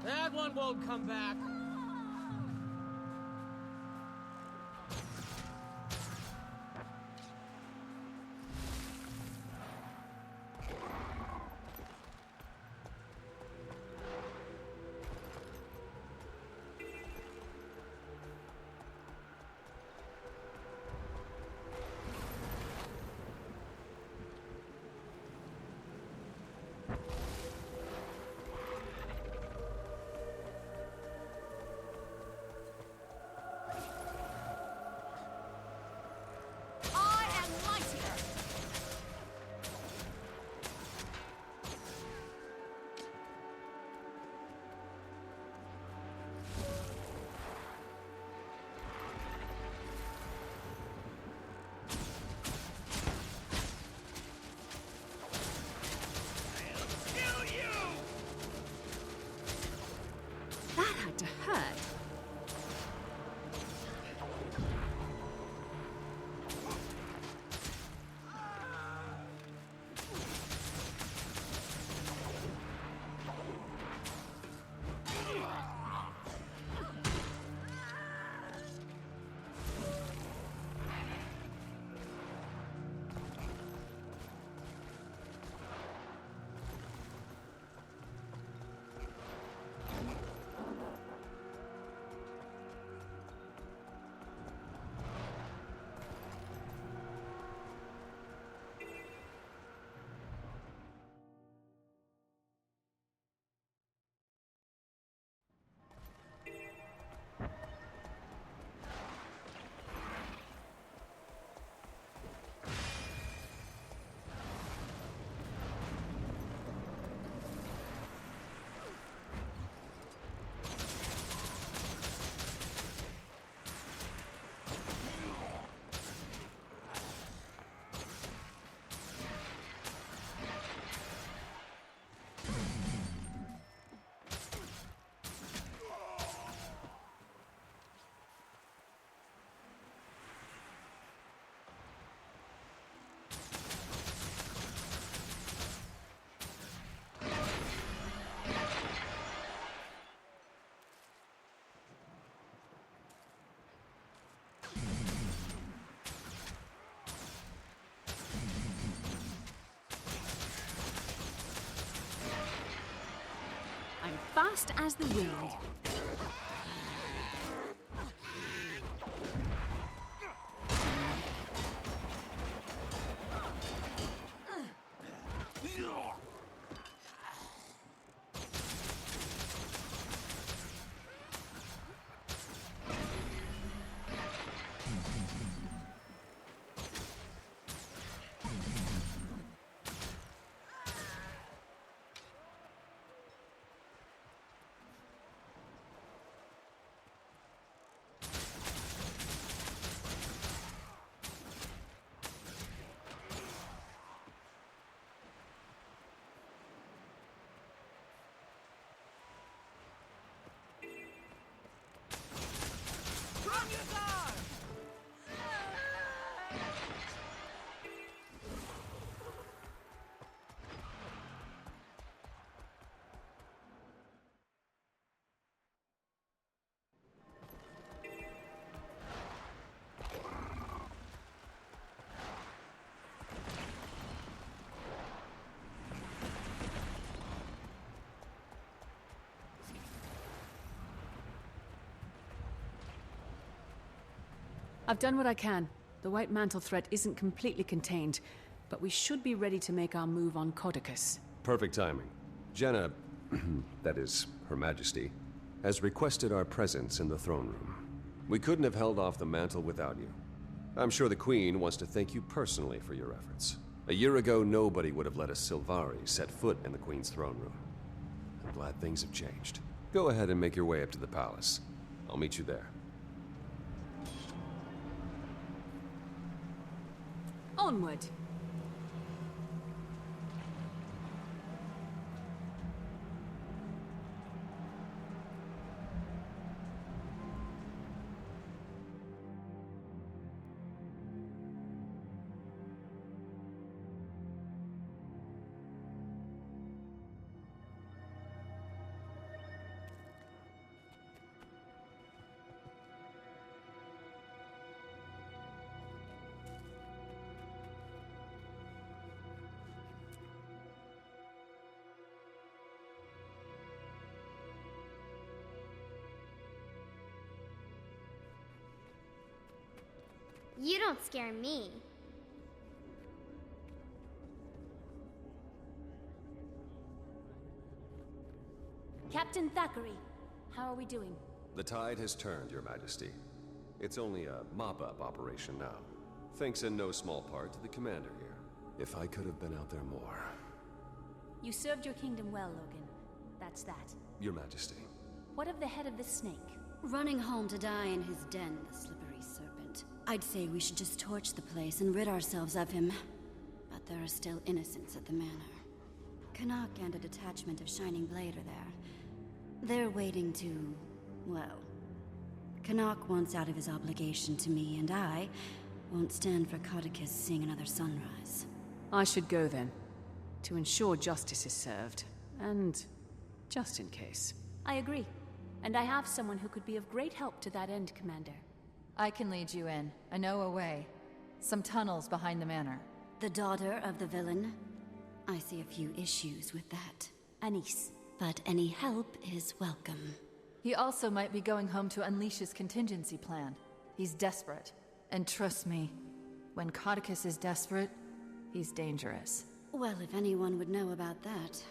That one won't come back. That had to hurt. I'm fast as the wind. I've done what I can. The White Mantle threat isn't completely contained, but we should be ready to make our move on Codicus. Perfect timing. Jenna, that is, Her Majesty, has requested our presence in the throne room. We couldn't have held off the mantle without you. I'm sure the Queen wants to thank you personally for your efforts. A year ago, nobody would have let a Sylvari set foot in the Queen's throne room. I'm glad things have changed. Go ahead and make your way up to the palace. I'll meet you there. Onward! You don't scare me. Captain Thackeray, how are we doing? The tide has turned, Your Majesty. It's only a mop-up operation now. Thanks in no small part to the commander here. If I could have been out there more. You served your kingdom well, Logan. That's that. Your Majesty. What of the head of the snake? Running home to die in his den, the slippery serpent. I'd say we should just torch the place and rid ourselves of him. But there are still innocents at the manor. Canuck and a detachment of Shining Blade are there. They're waiting to... well... Canuck wants out of his obligation to me, and I won't stand for Codicus seeing another sunrise. I should go then, to ensure justice is served, and just in case. I agree, and I have someone who could be of great help to that end, Commander. I can lead you in. I know a way. Some tunnels behind the manor. The daughter of the villain? I see a few issues with that. Anise. But any help is welcome. He also might be going home to unleash his contingency plan. He's desperate. And trust me, when Codicus is desperate, he's dangerous. Well, if anyone would know about that.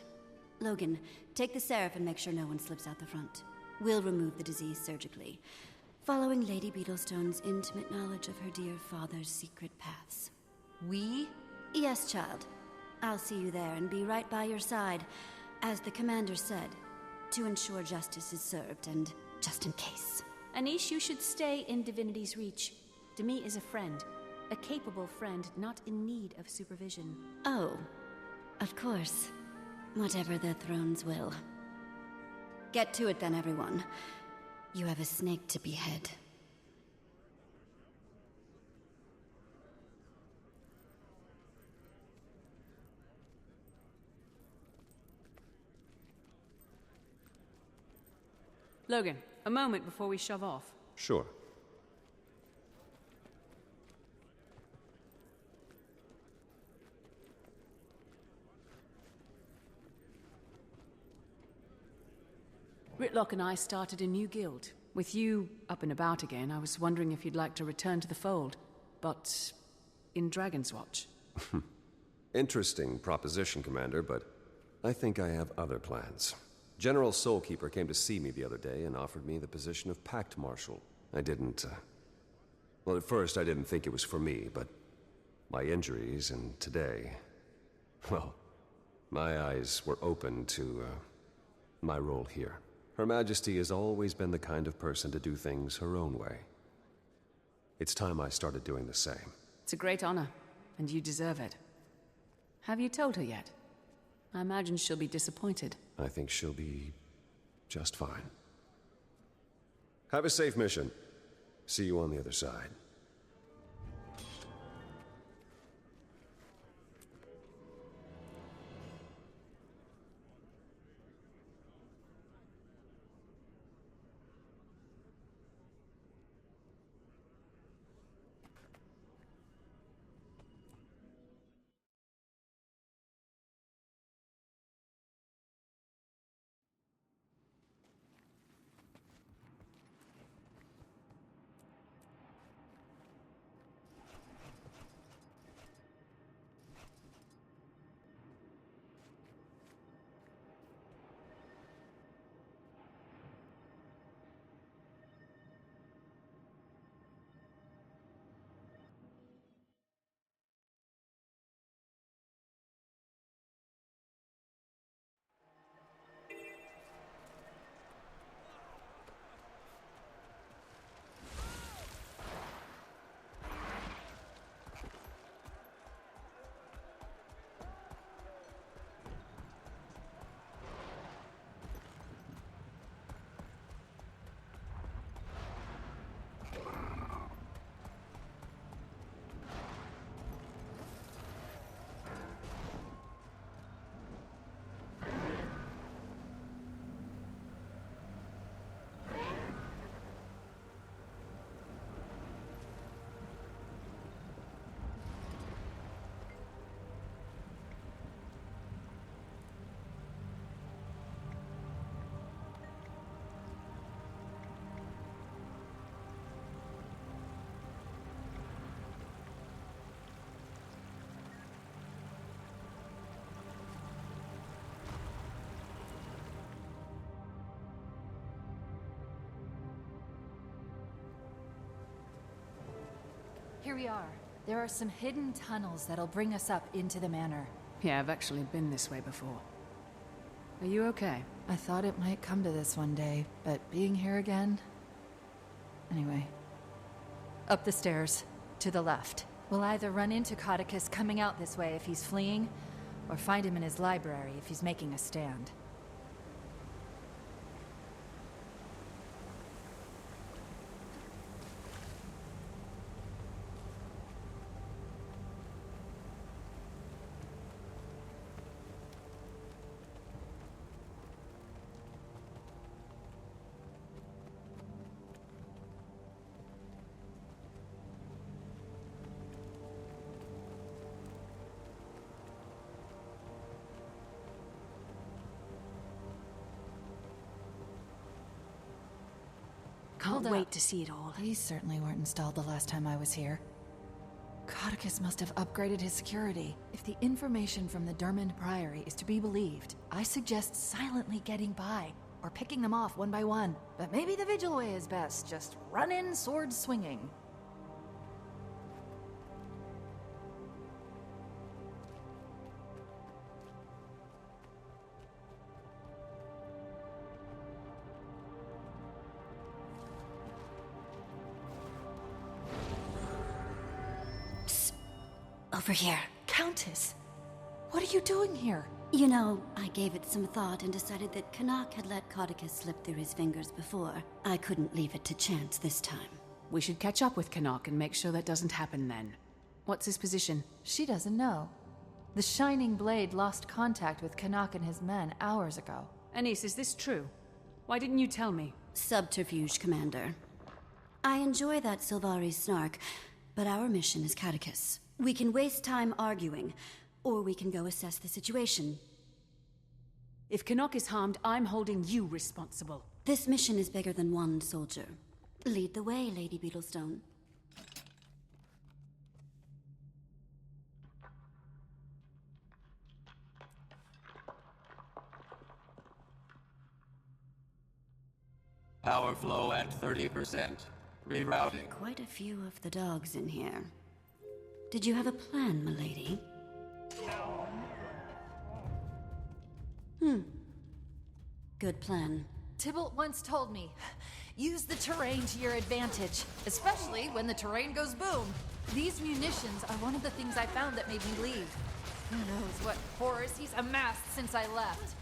Logan, take the Seraph and make sure no one slips out the front. We'll remove the disease surgically, following Lady Beetlestone's intimate knowledge of her dear father's secret paths. We? Yes, child. I'll see you there and be right by your side, as the commander said, to ensure justice is served and just in case. Anish, you should stay in Divinity's reach. Demi is a friend. A capable friend, not in need of supervision. Oh, of course. Whatever the thrones will. Get to it then, everyone. You have a snake to behead. Logan, a moment before we shove off. Sure. Ritlock and I started a new guild. With you up and about again, I was wondering if you'd like to return to the fold. But in Dragon's Watch. Interesting proposition, Commander, but I think I have other plans. General Soulkeeper came to see me the other day and offered me the position of Pact Marshal. I didn't, well, at first I didn't think it was for me, but my injuries and today, well, my eyes were open to, my role here. Her Majesty has always been the kind of person to do things her own way. It's time I started doing the same. It's a great honor, and you deserve it. Have you told her yet? I imagine she'll be disappointed. I think she'll be just fine. Have a safe mission. See you on the other side. Here we are. There are some hidden tunnels that'll bring us up into the manor. Yeah, I've actually been this way before. Are you okay? I thought it might come to this one day, but being here again... Anyway. Up the stairs, to the left. We'll either run into Codicus coming out this way if he's fleeing, or find him in his library if he's making a stand. Can't wait to see it all. These certainly weren't installed the last time I was here. Codicus must have upgraded his security. If the information from the Dermond Priory is to be believed, I suggest silently getting by, or picking them off one by one. But maybe the Vigil way is best, just run in sword swinging. Over here. Countess! What are you doing here? You know, I gave it some thought and decided that Canuck had let Codicus slip through his fingers before. I couldn't leave it to chance this time. We should catch up with Canuck and make sure that doesn't happen then. What's his position? She doesn't know. The Shining Blade lost contact with Canuck and his men hours ago. Anise, is this true? Why didn't you tell me? Subterfuge, Commander. I enjoy that Sylvari's snark, but our mission is Codicus. We can waste time arguing, or we can go assess the situation. If Canuck is harmed, I'm holding you responsible. This mission is bigger than one soldier. Lead the way, Lady Beetlestone. Power flow at 30%. Rerouting. Quite a few of the dogs in here. Did you have a plan, milady? Good plan. Tybalt once told me, use the terrain to your advantage, especially when the terrain goes boom. These munitions are one of the things I found that made me leave. Who knows what horrors he's amassed since I left.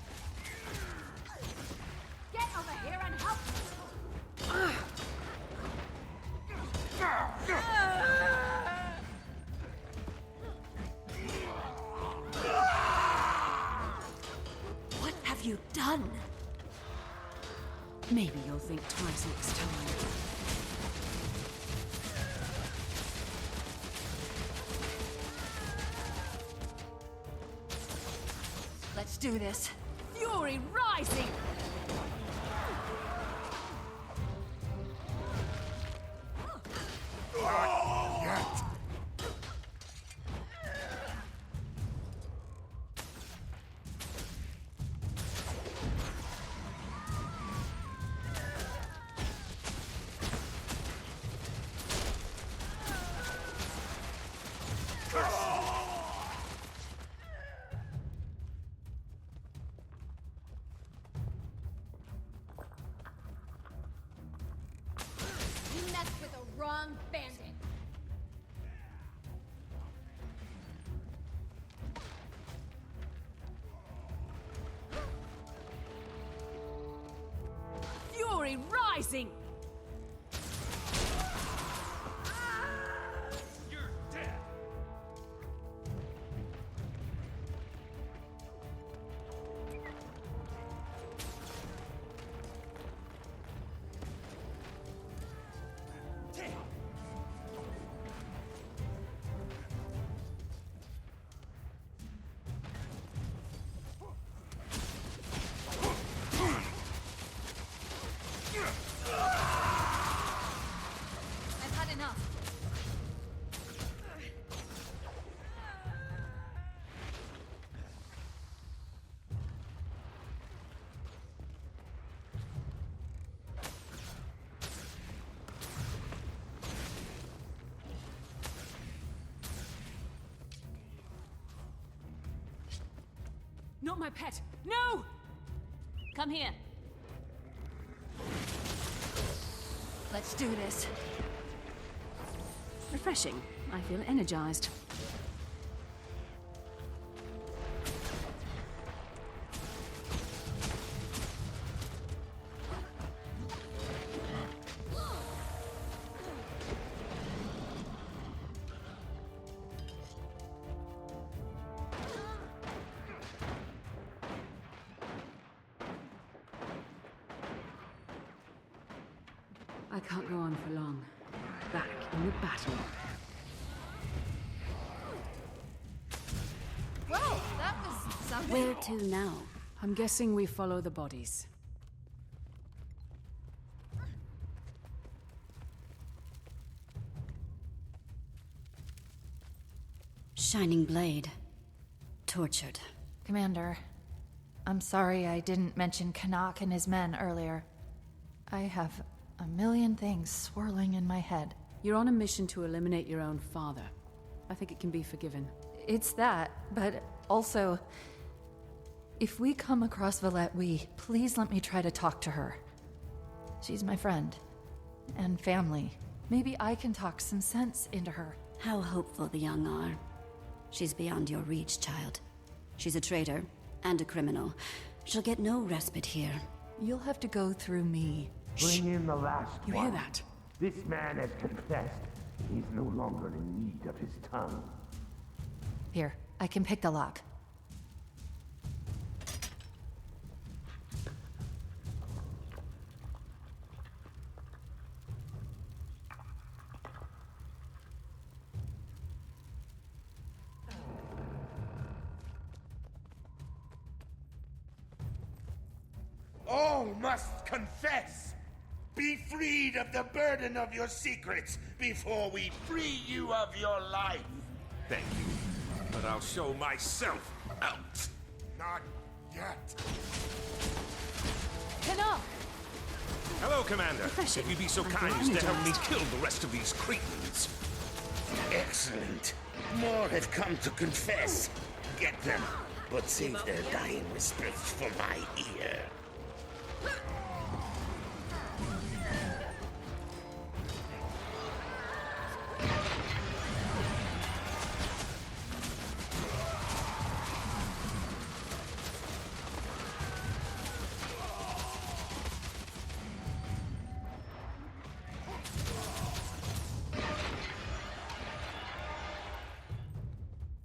Get over here and help me! What have you done? Maybe you'll think twice next time. Let's do this. Fury rising! You messed with the wrong bandit. Fury rising! You're dead. Not my pet! No! Come here. Let's do this. Refreshing. I feel energized. I can't go on for long. Back in the battle. Whoa, that was something. Where to now? I'm guessing we follow the bodies. Shining Blade. Tortured. Commander, I'm sorry I didn't mention Canuck and his men earlier. I have a million things swirling in my head. You're on a mission to eliminate your own father. I think it can be forgiven. It's that, but also, if we come across Valette, please let me try to talk to her. She's my friend. And family. Maybe I can talk some sense into her. How hopeful the young are. She's beyond your reach, child. She's a traitor and a criminal. She'll get no respite here. You'll have to go through me. Bring in the last You one. hear that? This man has confessed. He's no longer in need of his tongue. Here, I can pick the lock. All must confess! Be freed of the burden of your secrets before we free you of your life! Thank you, but I'll show myself out. Not yet. Canuck! Hello, Commander. Refreshing. If you'd be so kind as to help me kill the rest of these cretins. Excellent. More have come to confess. Get them, but save their dying respect for my ear.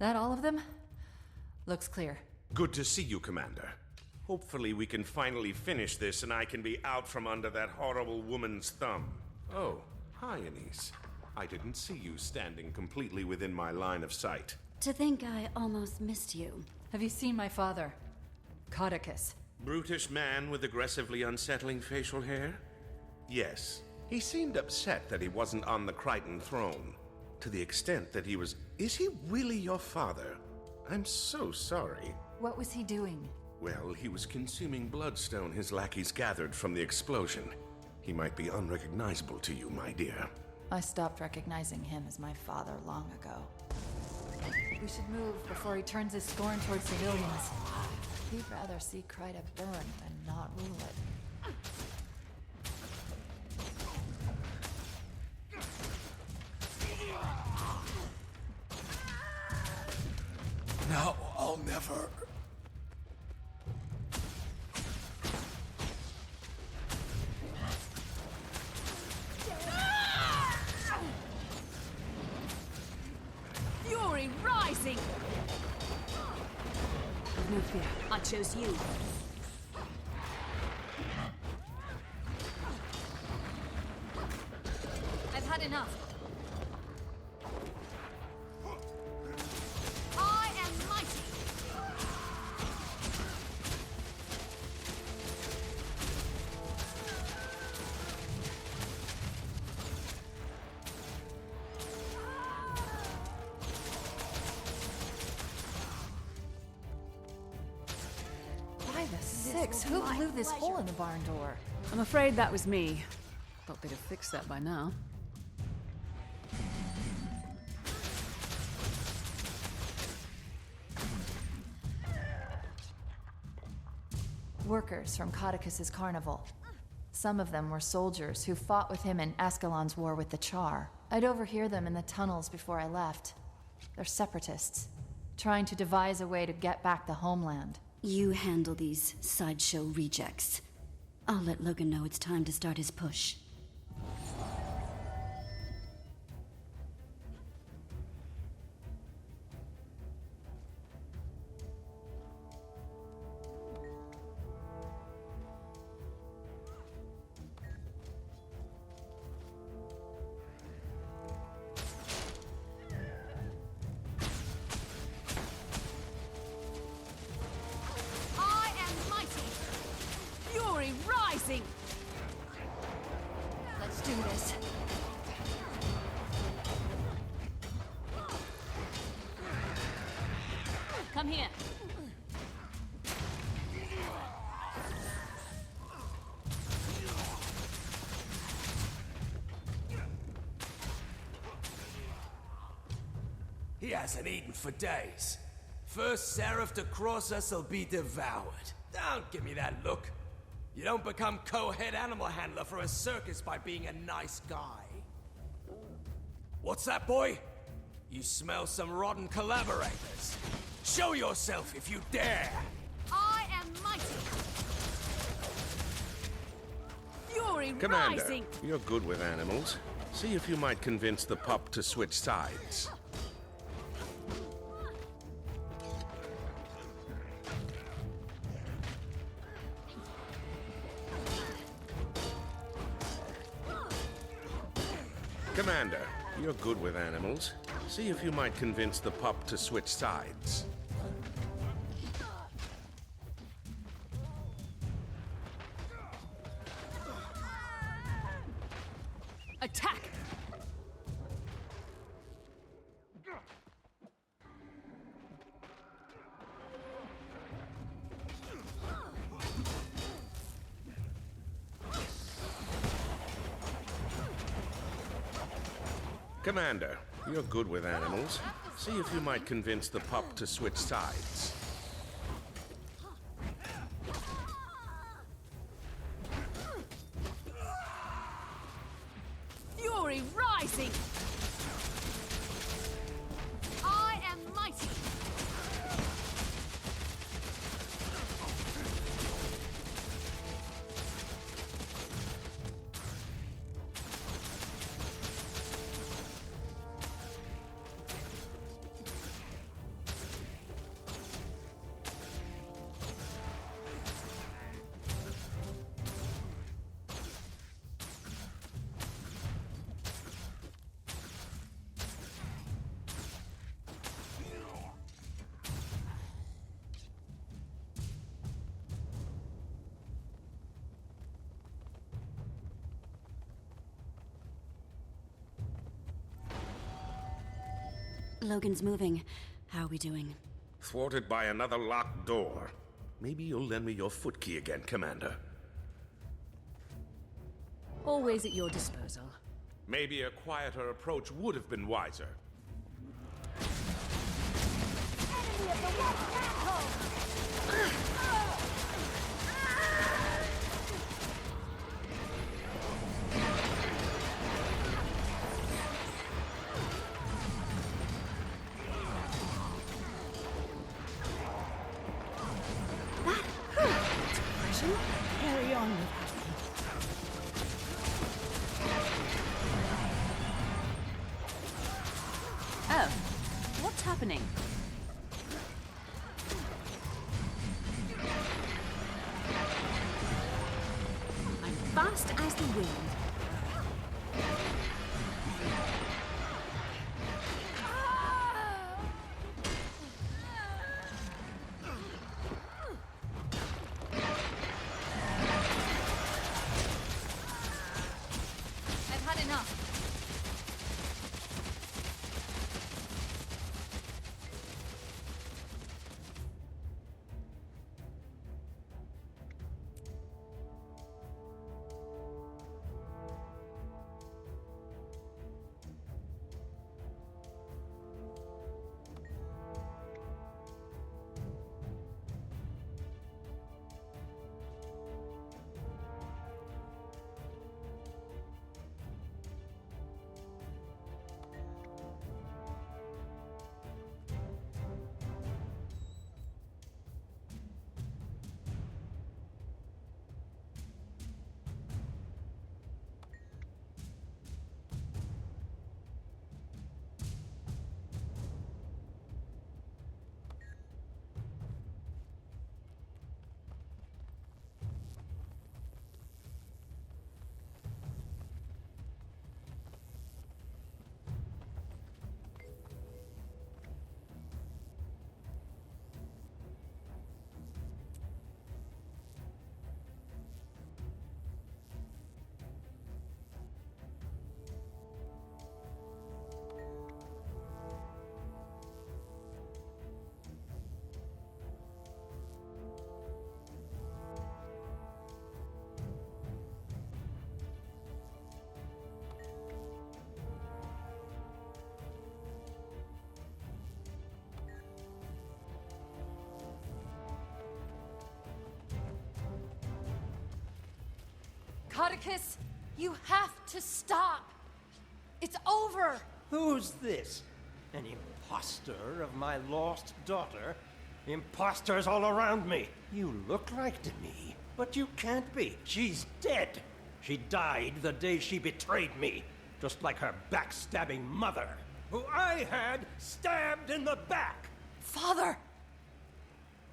That all of them? Looks clear. Good to see you, Commander. Hopefully we can finally finish this and I can be out from under that horrible woman's thumb. Oh, hi, Anise. I didn't see you standing completely within my line of sight. To think I almost missed you. Have you seen my father? Caudicus. Brutish man with aggressively unsettling facial hair? Yes. He seemed upset that he wasn't on the Crichton throne. To the extent that he was... Is he really your father? I'm so sorry. What was he doing? Well, he was consuming bloodstone his lackeys gathered from the explosion. He might be unrecognizable to you, my dear. I stopped recognizing him as my father long ago. We should move before he turns his scorn towards civilians. He'd rather see Kryta burn than not rule it. Now I'll never... Fury rising! No fear. I chose you. I've had enough. I am mighty! Six. Who blew this hole in the barn door? I'm afraid that was me. Thought they'd have fixed that by now. workers from Codicus's carnival. Some of them were soldiers who fought with him in Ascalon's war with the Char. I'd overhear them in the tunnels before I left. They're separatists, trying to devise a way to get back the homeland. You handle these sideshow rejects. I'll let Logan know it's time to start his push. I am mighty! Fury rising! Let's do this. Come here. He hasn't eaten for days. First Seraph to cross us will be devoured. Don't give me that look. You don't become co-head animal handler for a circus by being a nice guy. What's that, boy? You smell some rotten collaborators. Show yourself if you dare! I am mighty! Fury Commander, rising! you're good with animals. See if you might convince the pup to switch sides. Commander, you're good with animals. See if you might convince the pup to switch sides. Attack! Commander, you're good with animals. See if you might convince the pup to switch sides. Fury rising! I am mighty! Logan's moving. How are we doing? Thwarted by another locked door. Maybe you'll lend me your foot key again, Commander. Always at your disposal. Maybe a quieter approach would have been wiser. Carry on with Oh, what's happening? I'm fast as the wind. I've had enough. Codicus, you have to stop. It's over. Who's this? An imposter of my lost daughter? Imposters all around me. You look like Demi, but you can't be. She's dead. She died the day she betrayed me, just like her backstabbing mother, who I had stabbed in the back. Father!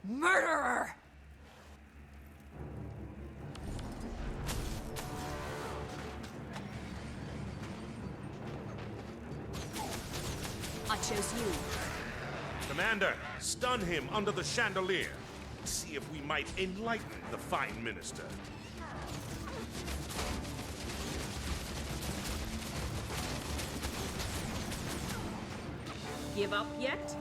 Murderer! I chose you. Commander, stun him under the chandelier. See if we might enlighten the fine minister. Give up yet?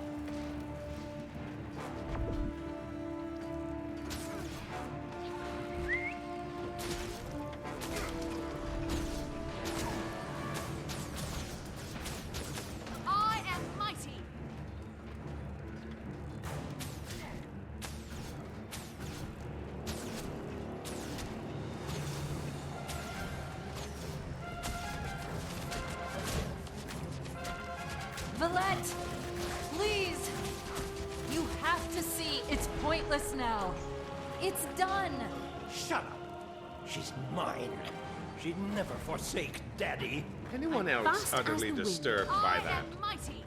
I am mighty. Valette! Please! You have to see it's pointless now. It's done! Shut up. She's mine. She'd never forsake Daddy. Anyone else utterly disturbed by that? Mighty.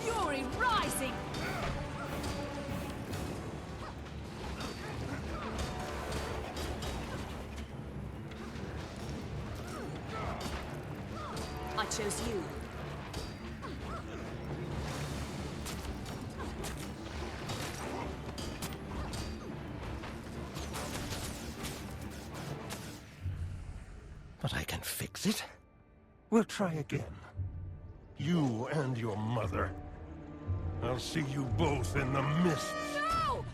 Fury rising. I chose you. But I can fix it. We'll try again. You and your mother. I'll see you both in the mists. No!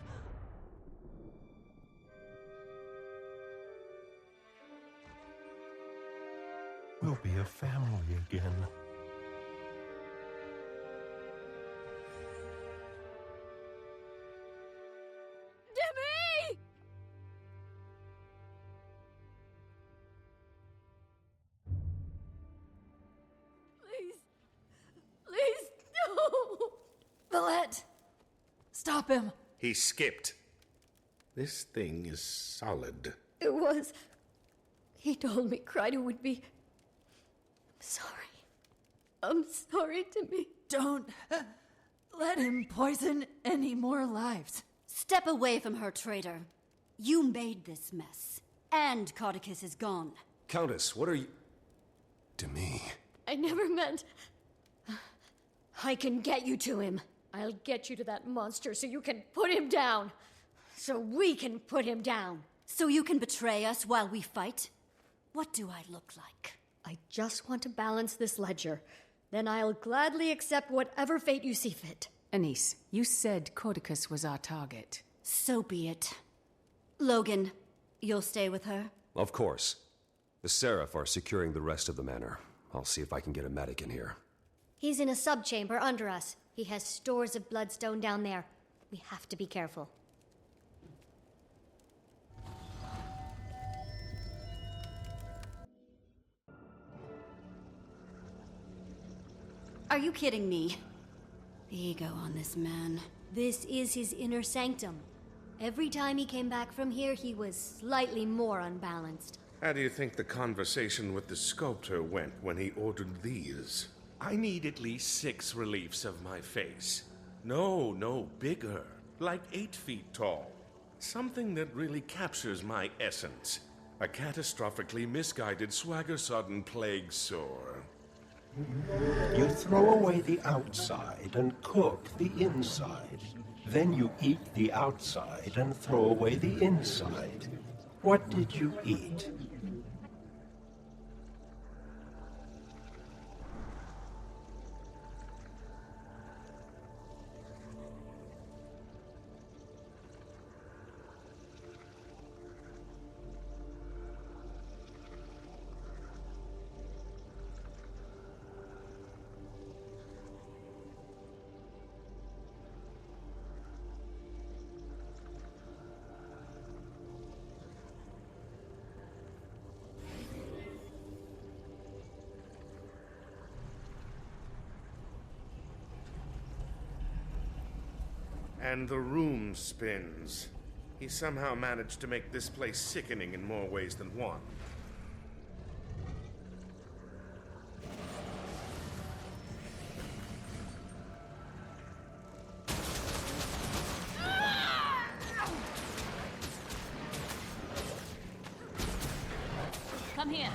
We'll be a family again. Demi! Please. Please, no! Valette! Stop him! He skipped. This thing is solid. It was. He told me Kryder would be. I'm sorry to me. Don't let him poison any more lives. Step away from her, traitor. You made this mess. And Codicus is gone. Countess, what are you... Demi. I never meant. I can get you to him. I'll get you to that monster so you can put him down. So we can put him down. So you can betray us while we fight? What do I look like? I just want to balance this ledger. Then I'll gladly accept whatever fate you see fit. Anise, you said Codicus was our target. So be it. Logan, you'll stay with her? Of course. The Seraph are securing the rest of the manor. I'll see if I can get a medic in here. He's in a subchamber under us. He has stores of bloodstone down there. We have to be careful. Are you kidding me? The ego on this man. This is his inner sanctum. Every time he came back from here, he was slightly more unbalanced. How do you think the conversation with the sculptor went when he ordered these? I need at least 6 reliefs of my face. No, bigger. Like 8 feet tall. Something that really captures my essence. A catastrophically misguided swagger-sodden plague sore. You throw away the outside and cook the inside. Then you eat the outside and throw away the inside. What did you eat? And the room spins. He somehow managed to make this place sickening in more ways than one. Come here.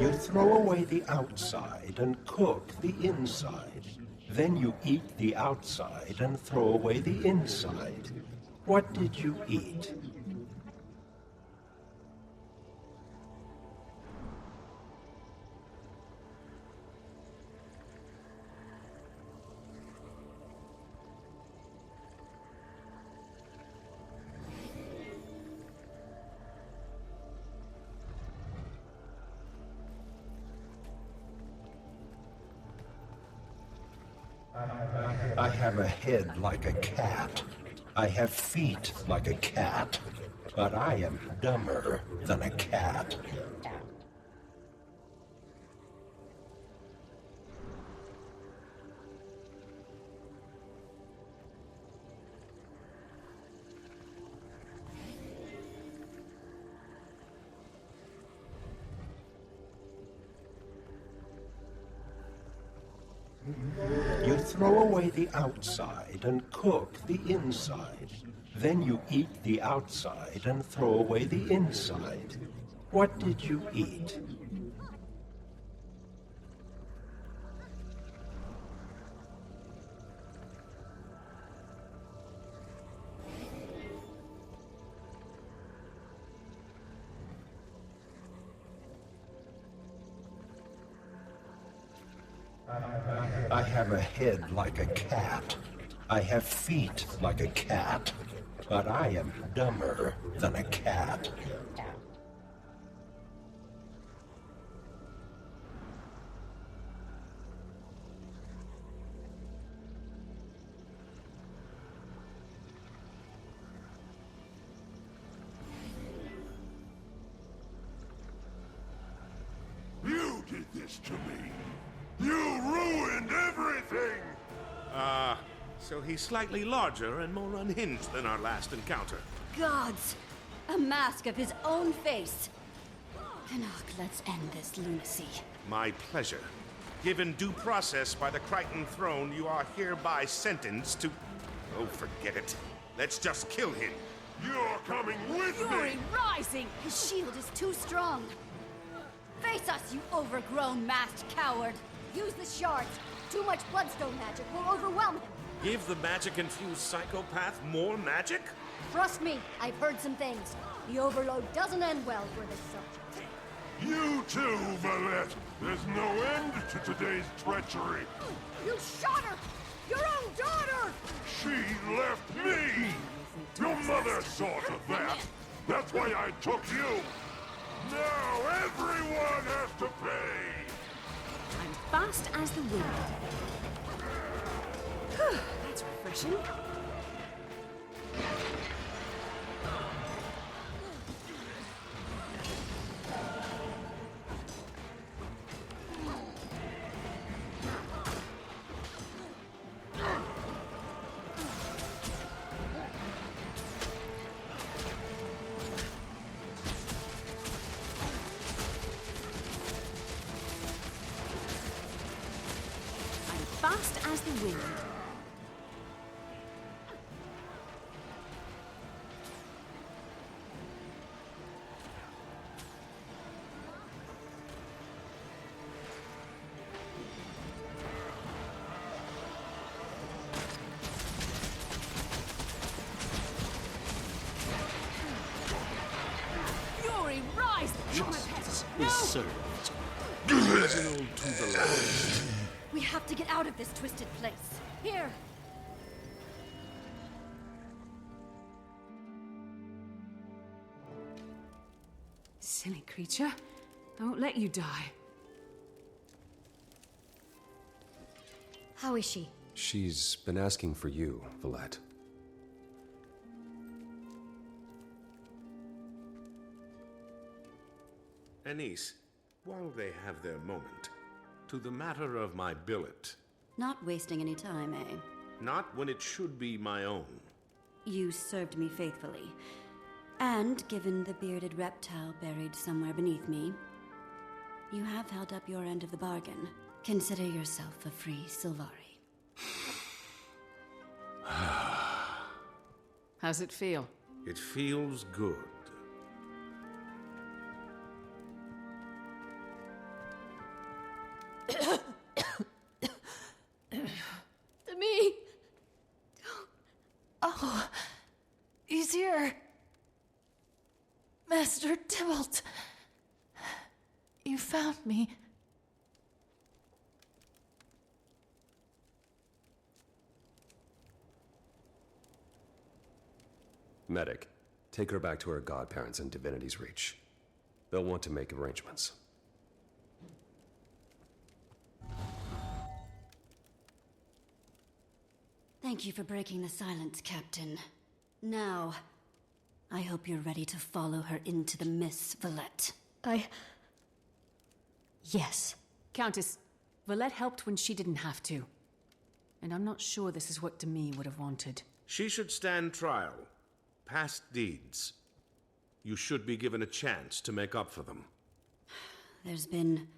You throw away the outside and cook the inside. Then you eat the outside and throw away the inside. What did you eat? I have a head like a cat. I have feet like a cat. But I am dumber than a cat. You throw away the outside and cook the inside. Then you eat the outside and throw away the inside. What did you eat? I have a head like a cat. I have feet like a cat. But I am dumber than a cat. You did this to me. You ruined everything! So he's slightly larger and more unhinged than our last encounter. Gods! A mask of his own face! Enoch, let's end this lunacy. My pleasure. Given due process by the Crichton Throne, you are hereby sentenced to... Oh, forget it. Let's just kill him. You're coming with Fury me! rising! His shield is too strong. Face us, you overgrown masked coward! Use the shards! Too much bloodstone magic will overwhelm him! Give the magic-infused psychopath more magic? Trust me, I've heard some things. The overload doesn't end well for this subject. You too, Valette! There's no end to today's treachery! You shot her! Your own daughter! She left me! Your mother saw to that! That's why I took you! Now everyone has to pay! I'm fast as the wind. Whew, that's refreshing. Fast as the wind. Fury, rise! Justice No! is served. Original to the last. We have to get out of this twisted place. Here! Silly creature. I won't let you die. How is she? She's been asking for you, Valette. Anise, while they have their moment, to the matter of my billet. Not wasting any time, eh? Not when it should be my own. You served me faithfully. And given the bearded reptile buried somewhere beneath me, you have held up your end of the bargain. Consider yourself a free Sylvari. How's it feel? It feels good. Me. Oh, he's here. Master Tybalt. You found me. Medic, take her back to her godparents in Divinity's Reach. They'll want to make arrangements. Thank you for breaking the silence, Captain. Now, I hope you're ready to follow her into the Miss Valette. Yes. Countess, Valette helped when she didn't have to. And I'm not sure this is what Demi would have wanted. She should stand trial. Past deeds. You should be given a chance to make up for them. There's been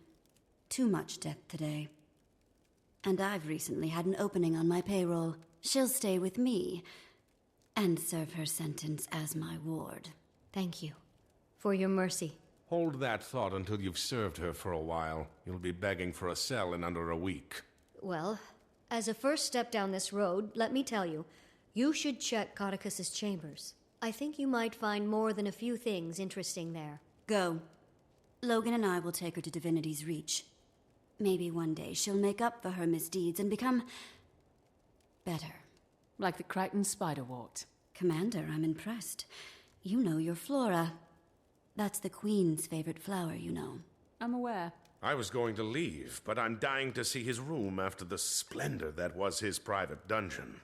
too much death today. And I've recently had an opening on my payroll. She'll stay with me and serve her sentence as my ward. Thank you for your mercy. Hold that thought until you've served her for a while. You'll be begging for a cell in under a week. Well, as a first step down this road, let me tell you, you should check Codicus's chambers. I think you might find more than a few things interesting there. Go. Logan and I will take her to Divinity's Reach. Maybe one day she'll make up for her misdeeds and become better. Like the Crichton Spiderwort. Commander, I'm impressed. You know your flora. That's the Queen's favorite flower, you know. I'm aware. I was going to leave, but I'm dying to see his room after the splendor that was his private dungeon.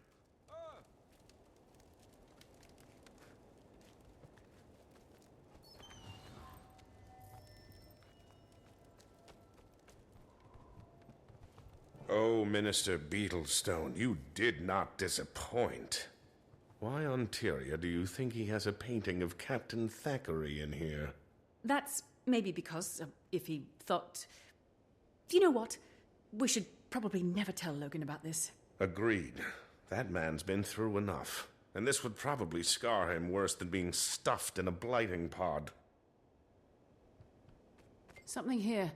Oh, Minister Beetlestone, you did not disappoint. Why on Tyria do you think he has a painting of Captain Thackeray in here? That's maybe because, if he thought... You know what? We should probably never tell Logan about this. Agreed. That man's been through enough. And this would probably scar him worse than being stuffed in a blighting pod. Something here.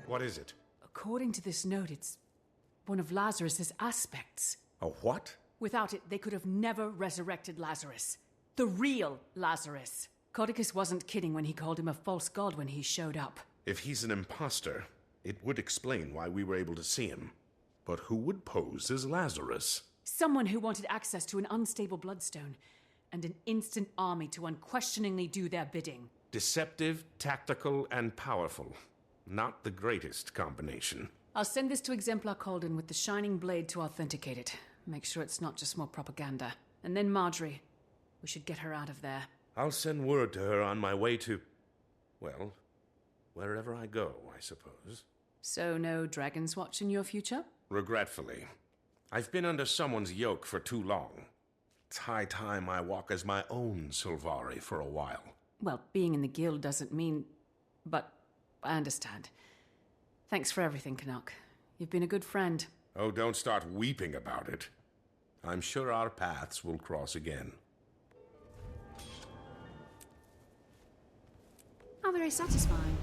What is it? According to this note, it's one of Lazarus's aspects. A what? Without it, they could have never resurrected Lazarus. The real Lazarus. Codicus wasn't kidding when he called him a false god when he showed up. If he's an imposter, it would explain why we were able to see him. But who would pose as Lazarus? Someone who wanted access to an unstable bloodstone and an instant army to unquestioningly do their bidding. Deceptive, tactical, and powerful. Not the greatest combination. I'll send this to Exemplar Calden with the Shining Blade to authenticate it. Make sure it's not just more propaganda. And then Marjorie. We should get her out of there. I'll send word to her on my way to... well, wherever I go, I suppose. So no Dragon's Watch in your future? Regretfully. I've been under someone's yoke for too long. It's high time I walk as my own Sylvari for a while. Well, being in the guild doesn't mean... but I understand. Thanks for everything, Canuck. You've been a good friend. Oh, don't start weeping about it. I'm sure our paths will cross again. How very satisfying.